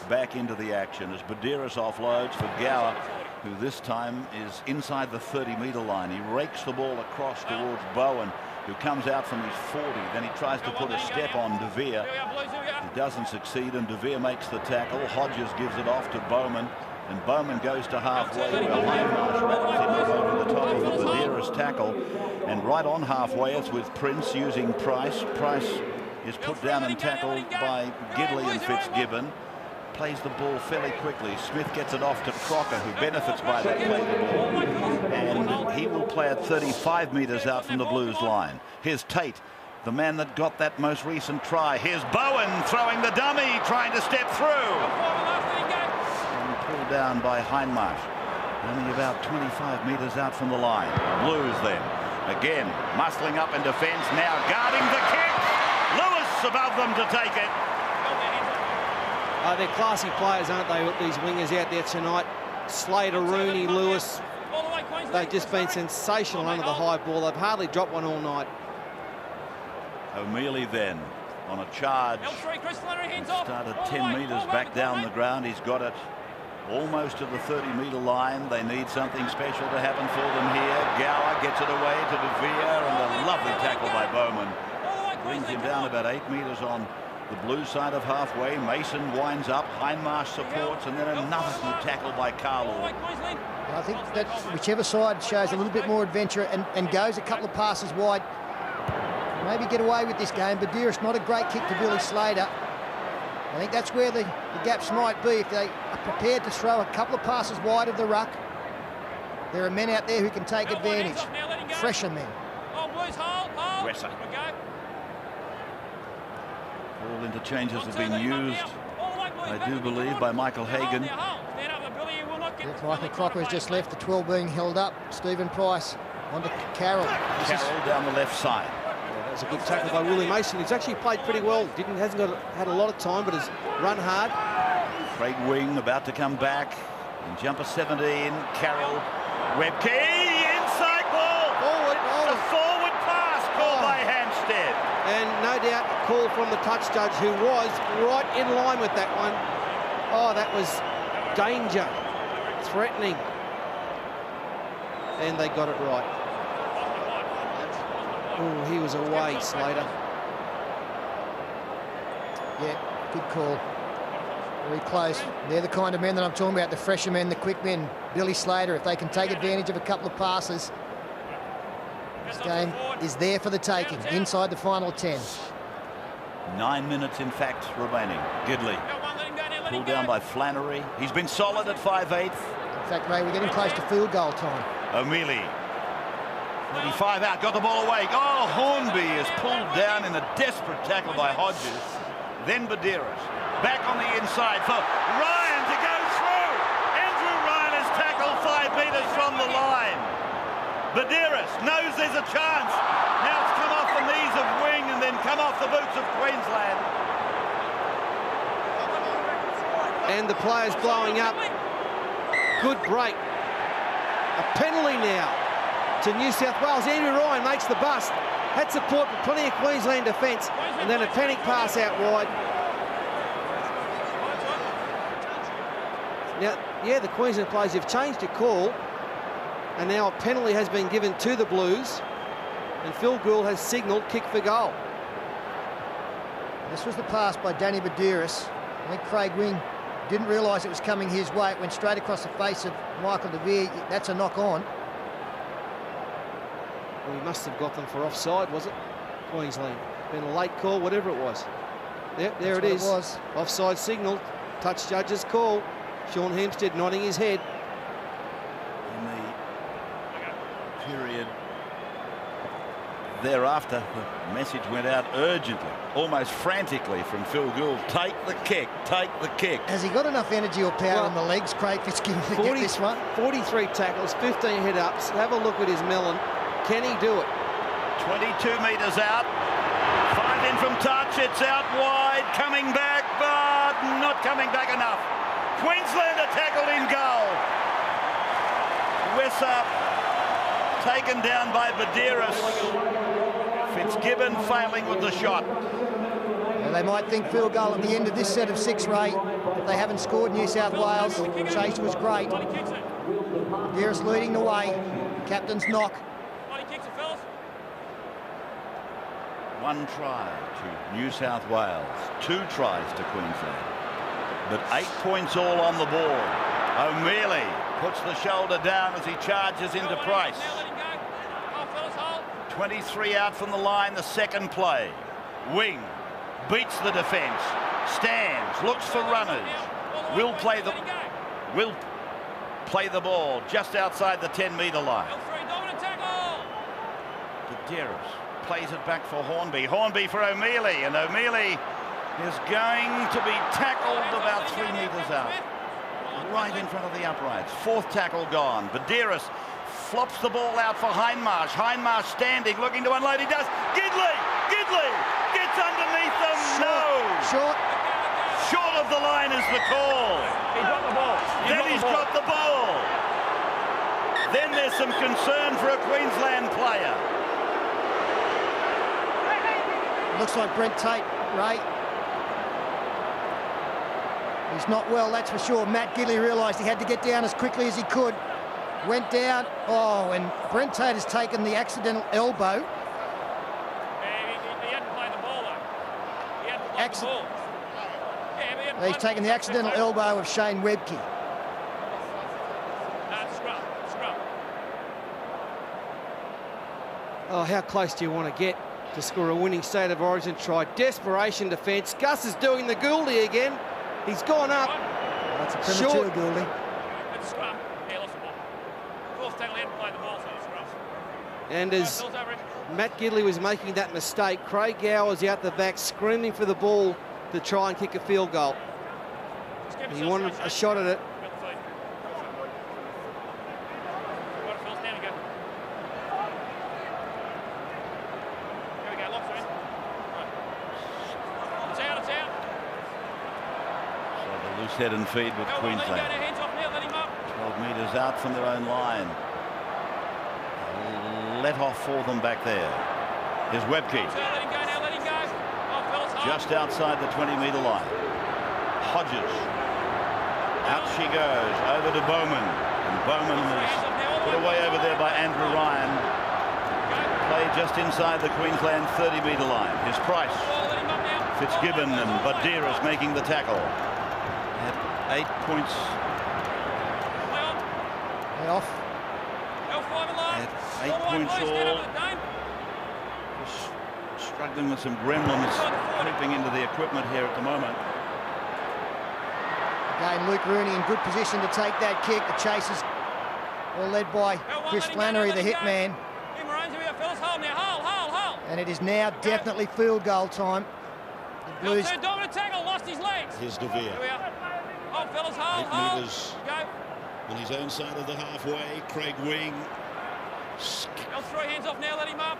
back into the action as Badiris offloads for Gower, who this time is inside the 30-metre line. He rakes the ball across towards Bowen, who comes out from his 40. Then he tries to put a step on De Vere. He doesn't succeed, and De Vere makes the tackle. Hodges gives it off to Bowman, and Bowman goes to halfway where Hindmarsh wraps him up over the top of the Badiris tackle. And right on halfway, it's with Prince using Price. Price is put down and tackled by Gidley and Fitzgibbon. Plays the ball fairly quickly. Smith gets it off to Crocker, who benefits by that play the ball. And he will play at 35 metres out from the Blues line. Here's Tate, the man that got that most recent try. Here's Bowen throwing the dummy, trying to step through. And pulled down by Hindmarsh. Only about 25 metres out from the line. Blues then. Again, muscling up in defence, now guarding the kick. Lewis above them to take it. They're classy players, aren't they, with these wingers out there tonight? Slater, Rooney, Lewis. They've just been sensational under the high ball. They've hardly dropped one all night. O'Mealy then on a charge. Started 10 metres back down the ground. He's got it almost to the 30-metre line. They need something special to happen for them here. Gower gets it away to De Vere, and a lovely tackle by Bowman. Brings him down about 8 metres on the Blue side of halfway. Mason winds up, Hindmarsh supports, and then another good tackle by Carlaw. I think that whichever side shows a little bit more adventure and goes a couple of passes wide, maybe get away with this game. Badiris, not a great kick to Billy Slater. I think that's where the gaps might be. If they are prepared to throw a couple of passes wide of the ruck, there are men out there who can take advantage. Fresher men. Wesser. All interchanges have been used, I do believe, by Michael Hagan. Yes, Michael Crocker has just left, the 12 being held up. Stephen Price onto Carroll. Carroll down the left side. That was a good tackle by Willie Mason. He's actually played pretty well. Hasn't had a lot of time, but has run hard. Craig Wing about to come back. And jumper 17, Carroll. Webke, inside ball. Forward. A forward pass called by Hampstead. And no doubt a call from the touch judge, who was right in line with that one. Oh, that was danger. Threatening. And they got it right. Oh, he was away, Slater. Yeah, good call. Very close. They're the kind of men that I'm talking about, the fresher men, the quick men. Billy Slater, if they can take advantage of a couple of passes, this game is there for the taking, inside the final 10. 9 minutes, in fact, remaining. Gidley pulled down by Flannery. He's been solid at 5/8. In fact, Ray, we're getting close to field goal time. O'Mealy. 35 out, got the ball away. Oh, Hornby is pulled down in a desperate tackle by Hodges. Then Badeiros. Back on the inside for Ryan to go through. Andrew Ryan is tackled 5 metres from the line. Badeiros knows there's a chance. Now it's come off the knees of Wing and then come off the boots of Queensland. And the players blowing up. Good break. A penalty now to New South Wales. Andrew Ryan makes the bust. Had support for plenty of Queensland defence. And then a panic pass out wide. Now, yeah, the Queensland players have changed their call. And now a penalty has been given to the Blues. And Phil Gould has signalled kick for goal. This was the pass by Danny Badeiros. I think Craig Wing didn't realise it was coming his way. It went straight across the face of Michael De Vere. That's a knock on. Well, he must have got them for offside, was it? Queensland. Been a late call, whatever it was. Yep, there it is. Offside signal. Touch judge's call. Sean Hempstead nodding his head. In the period thereafter, the message went out urgently, almost frantically from Phil Gould. Take the kick, take the kick. Has he got enough energy or power in the legs, Craig Fitzgibbon, to get this one? 43 tackles, 15 hit-ups. Have a look at his melon. Can he do it? 22 metres out. 5 in from touch. It's out wide. Coming back, but not coming back enough. Queensland are tackled in goal. Wesser taken down by Badeiros. Fitzgibbon failing with the shot. Well, they might think field goal at the end of this set of 6, Ray. They haven't scored New South Wales. Chase was great. Badeiros leading the way. Captain's knock. 1 try to New South Wales. 2 tries to Queensland. But 8 points all on the board. O'Mealy puts the shoulder down as he charges into Price. 23 out from the line, the second play. Wing beats the defence. Stands, looks for runners. Will play the ball just outside the 10-metre line. Badeiros plays it back for Hornby. Hornby for O'Mealy, and O'Mealy is going to be tackled about 3 metres out. Right in front of the uprights. 4th tackle gone. Badeiros flops the ball out for Hindmarsh. Hindmarsh standing, looking to unload. He does. Gidley gets underneath them. Short of the line is the call. He dropped the ball. He's dropped the ball. Then there's some concern for a Queensland player. Looks like Brent Tate, Ray. He's not well, that's for sure. Matt Gidley realised he had to get down as quickly as he could. Went down. Oh, and Brent Tate has taken the accidental elbow. He hadn't played the ball, though. He hadn't played the ball. Yeah, he's taken the accidental elbow of Shane Webke. Scrum. Oh, how close do you want to get to score a winning State of Origin try? Desperation defence. Gus is doing the Gouldy again. He's gone up. That's a premature Gouldy. It's scrum. Yeah, lost the ball. Fourth tackle, he hadn't played the ball, so it's scrum. And as Matt Gidley was making that mistake, Craig Gower's out the back screaming for the ball to try and kick a field goal. He wanted a shot at it. Head and feed with Queensland. 12 metres out from their own line. Let off for them back there. Here's Webke. Just outside the 20-metre line. Hodges. Out she goes. Over to Bowman. And Bowman is put away over there by Andrew Ryan. Play just inside the Queensland 30-metre line. Here's Price. Fitzgibbon and Badeiros making the tackle. 8 points. Off. At 8 points all. struggling with some gremlins creeping into the equipment here at the moment. Again, Luke Rooney in good position to take that kick. The chasers all led by Chris Flannery, the hitman. And it is now definitely field goal time. The Blues. Dominant tackle, lost his legs. Here's De Vere. Hold, fellas, hold, 8 metres on his own side of the halfway. Craig Wing. Go 3 hands off now, let him up.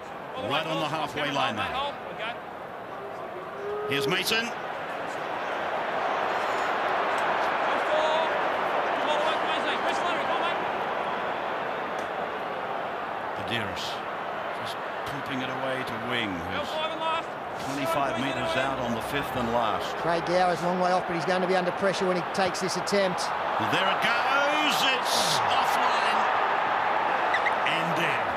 Right on the halfway line now. Here's Mason. Badeiros just pooping it away to Wing, who's 25 metres out on the 5th and last. Craig Gower's a long way off, but he's going to be under pressure when he takes this attempt. And there it goes. It's offline and dead.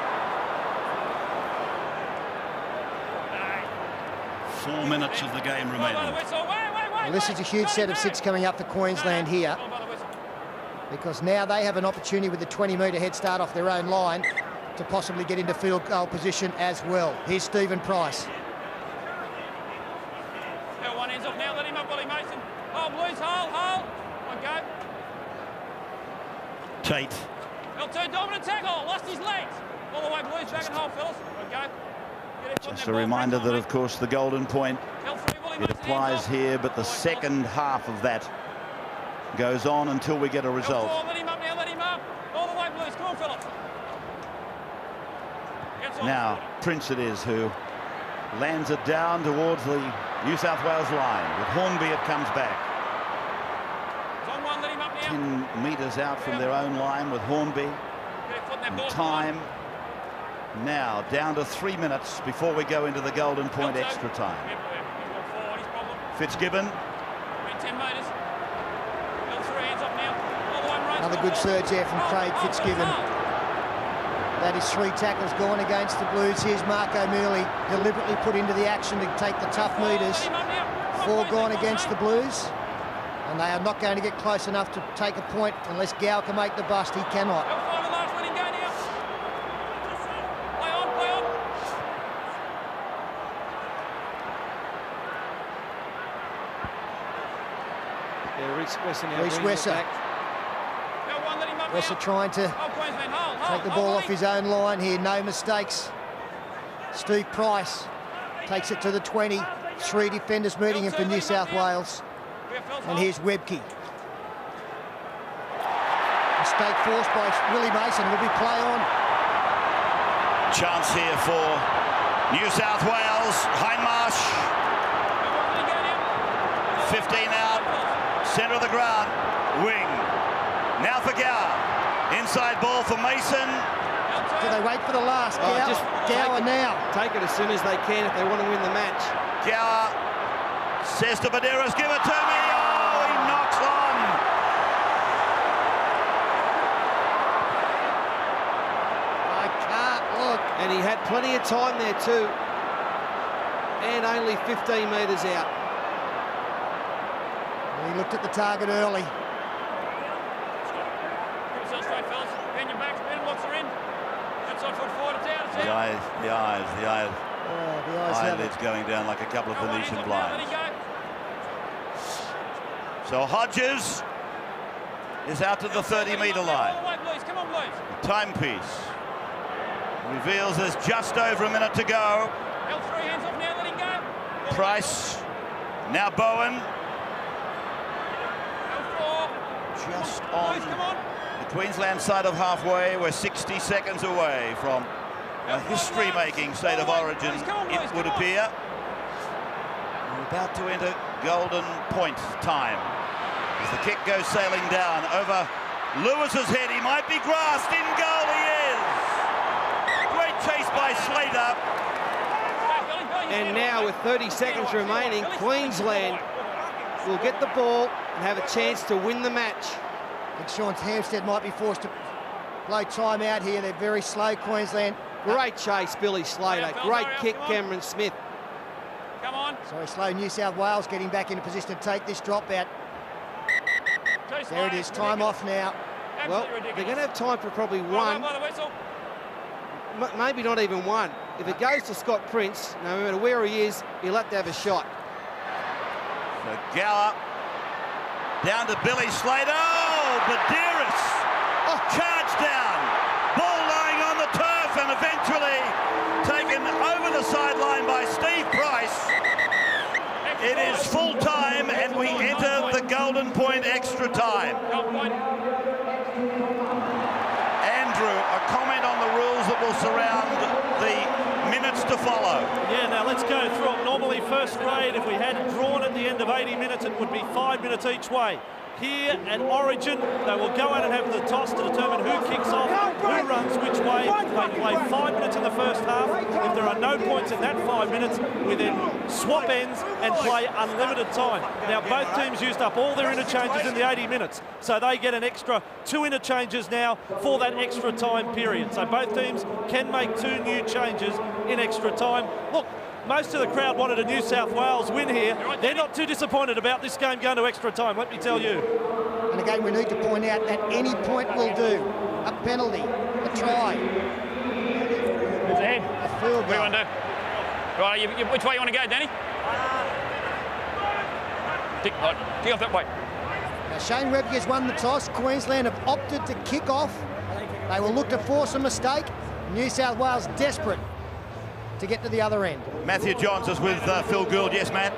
4 minutes of the game remaining. Well, this is a huge set of 6 coming up for Queensland here, because now they have an opportunity with the 20-metre head start off their own line to possibly get into field goal position as well. Here's Stephen Price. One hands off now, let him up, Willie Mason. Oh, Blues, hold. One go. Tate. L2, dominant tackle, lost his legs. All the way, Blues, back and hold, fellas. One go. Just a reminder that, of course, the golden point, it applies here, but the second half of that goes on until we get a result. Let him up now, let him up. All the way, Blues, come on, fellas. Now, Prince it is who lands it down towards the New South Wales line. With Hornby, it comes back. 10 metres out from their own line with Hornby. And time now down to 3 minutes before we go into the golden point extra time. Fitzgibbon. 10 metres. Another good surge there from Craig Fitzgibbon. That is 3 tackles gone against the Blues. Here's Mark O'Mealy, deliberately put into the action to take the tough metres. 4 gone against the Blues. And they are not going to get close enough to take a point unless Gower can make the bust. He cannot. Reece Wesser. Wesser trying to take the ball off his own line here. No mistakes. Steve Price takes it to the 20. 3 defenders meeting him for New South Wales. And here's Webke. Mistake forced by Willie Mason. Will be play on. Chance here for New South Wales. Hindmarsh. 15 out. Centre of the ground. Wing. Now for Gower. Inside ball for Mason. Do they wait for the last? Gower now. Take it as soon as they can if they want to win the match. Gower says to Badeiros, give it to me. Oh, he knocks on. I can't look. And he had plenty of time there too. And only 15 metres out. He looked at the target early. The eyelids going down like a couple of Venetian blinds. So Hodges is out to the 30-metre line. The timepiece reveals there's just over a minute to go. Price, now Bowen. Just on the Queensland side of halfway. We're 60 seconds away from a history-making state of origin, it would appear. We're about to enter golden point time. As the kick goes sailing down over Lewis's head, he might be grasped. In goal he is! Great chase by Slater. And now with 30 seconds remaining, Queensland will get the ball and have a chance to win the match. I think Sean Hampstead might be forced to blow time out here. They're very slow, Queensland. Great chase, Billy Slater. Great kick, Cameron Smith. Come on. Sorry, slow New South Wales getting back into position to take this drop out. There it is, time off now. Well, they're going to have time for probably one. Maybe not even one. if it goes to Scott Prince, no matter where he is, he'll have to have a shot. So Gower down to Billy Slater. Oh, Badiris charged down. Ball lying on the turf and eventually taken over the sideline by Steve Price. It is full time and we enter the Golden Point extra time. Andrew, a comment on the rules that will surround the minutes to follow. Yeah, now let's go through it. Normally first grade, if we had drawn at the end of 80 minutes, it would be 5 minutes each way. Here at Origin, they will go out and have the toss to determine who kicks off, who runs which way. They play 5 minutes in the first half. If there are no points in that 5 minutes, we then swap ends and play unlimited time. Now, both teams used up all their interchanges in the 80 minutes, so they get an extra 2 interchanges now for that extra time period. So both teams can make 2 new changes in extra time. Look, most of the crowd wanted a New South Wales win here. They're not too disappointed about this game going to extra time, let me tell you. And again, we need to point out that any point will do. A penalty, a try. It's ahead. A field goal. What do you want to do? Right, which way you want to go, Danny? Tick off that way. Now, Shane Webke has won the toss. Queensland have opted to kick off. They will look to force a mistake. New South Wales desperate to get to the other end. Matthew Johns is with Phil Gould. Yes, Matt?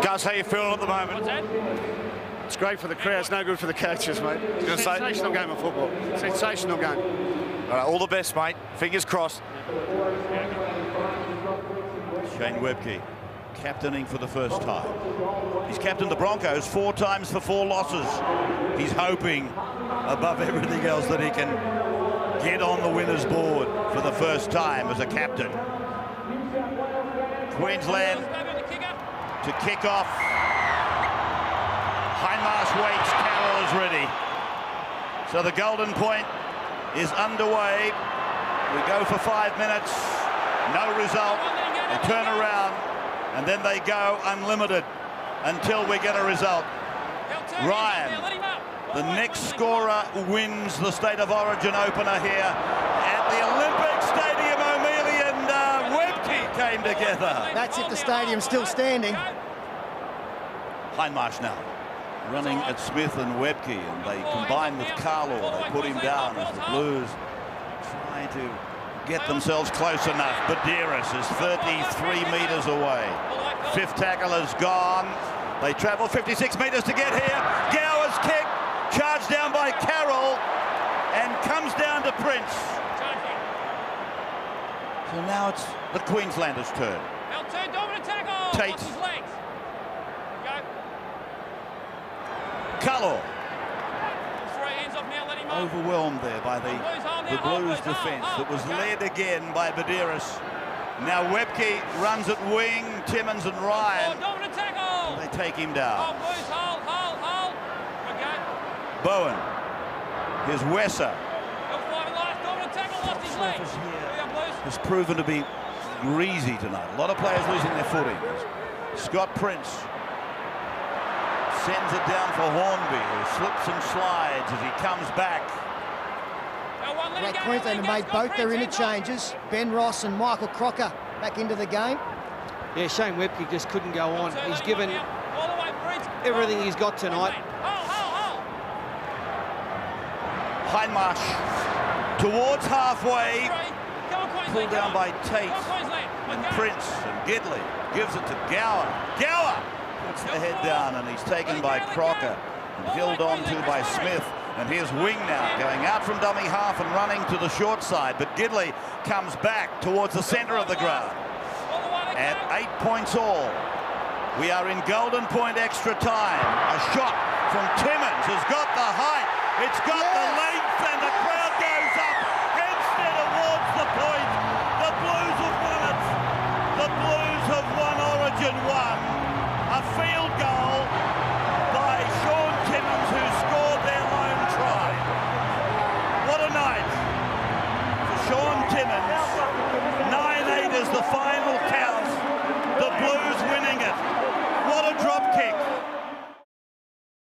Gus, how you feeling at the moment? What's that? It's great for the crowd. It's no good for the coaches, mate. Sensational game of football. Sensational game. All right, all the best, mate. Fingers crossed. Shane Webke, captaining for the first time. He's captained the Broncos 4 times for 4 losses. He's hoping, above everything else, that he can get on the winner's board for the first time as a captain. Queensland to kick off. Hindmarsh waits, Carroll is ready. So the Golden Point is underway. We go for 5 minutes, no result. They turn around and then they go unlimited until we get a result. Ryan, the next scorer, wins the State of Origin opener here at the Olympic Stadium. O'Mealy and Webke came together. That's if the stadium's still standing. Hindmarsh now running at Smith and Webke, and they combine with Carlaw. They put him down as the Blues try to get themselves close enough. Badiris is 33 metres away. 5th tackle is gone. They travel 56 metres to get here. Gower's kick, charged down by Carroll, and comes down to Prince. So now it's the Queenslanders' turn. Tate. Carlaw. Overwhelmed there by the Blues defence that was led again by Badiris. Now Webke runs at wing, Timmins and Ryan. And they take him down. Bowen. Here's Wesser. Surface here has proven to be greasy tonight. A lot of players losing their footing. Scott Prince sends it down for Hornby, who slips and slides as he comes back. Right, Queensland have made both their interchanges. Ben Ross and Michael Crocker back into the game. Yeah, Shane Webke just couldn't go on. He's given everything he's got tonight. Hindmarsh towards halfway, pulled down by Tate and Prince, and Gidley gives it to Gower. Gower puts the head down, and he's taken by Crocker and held on to by Smith. And here's Wing now going out from dummy half and running to the short side, but Gidley comes back towards the centre of the ground. At 8 points all, we are in Golden Point extra time. A shot from Timmins has got the height, it's got the length, and the crowd goes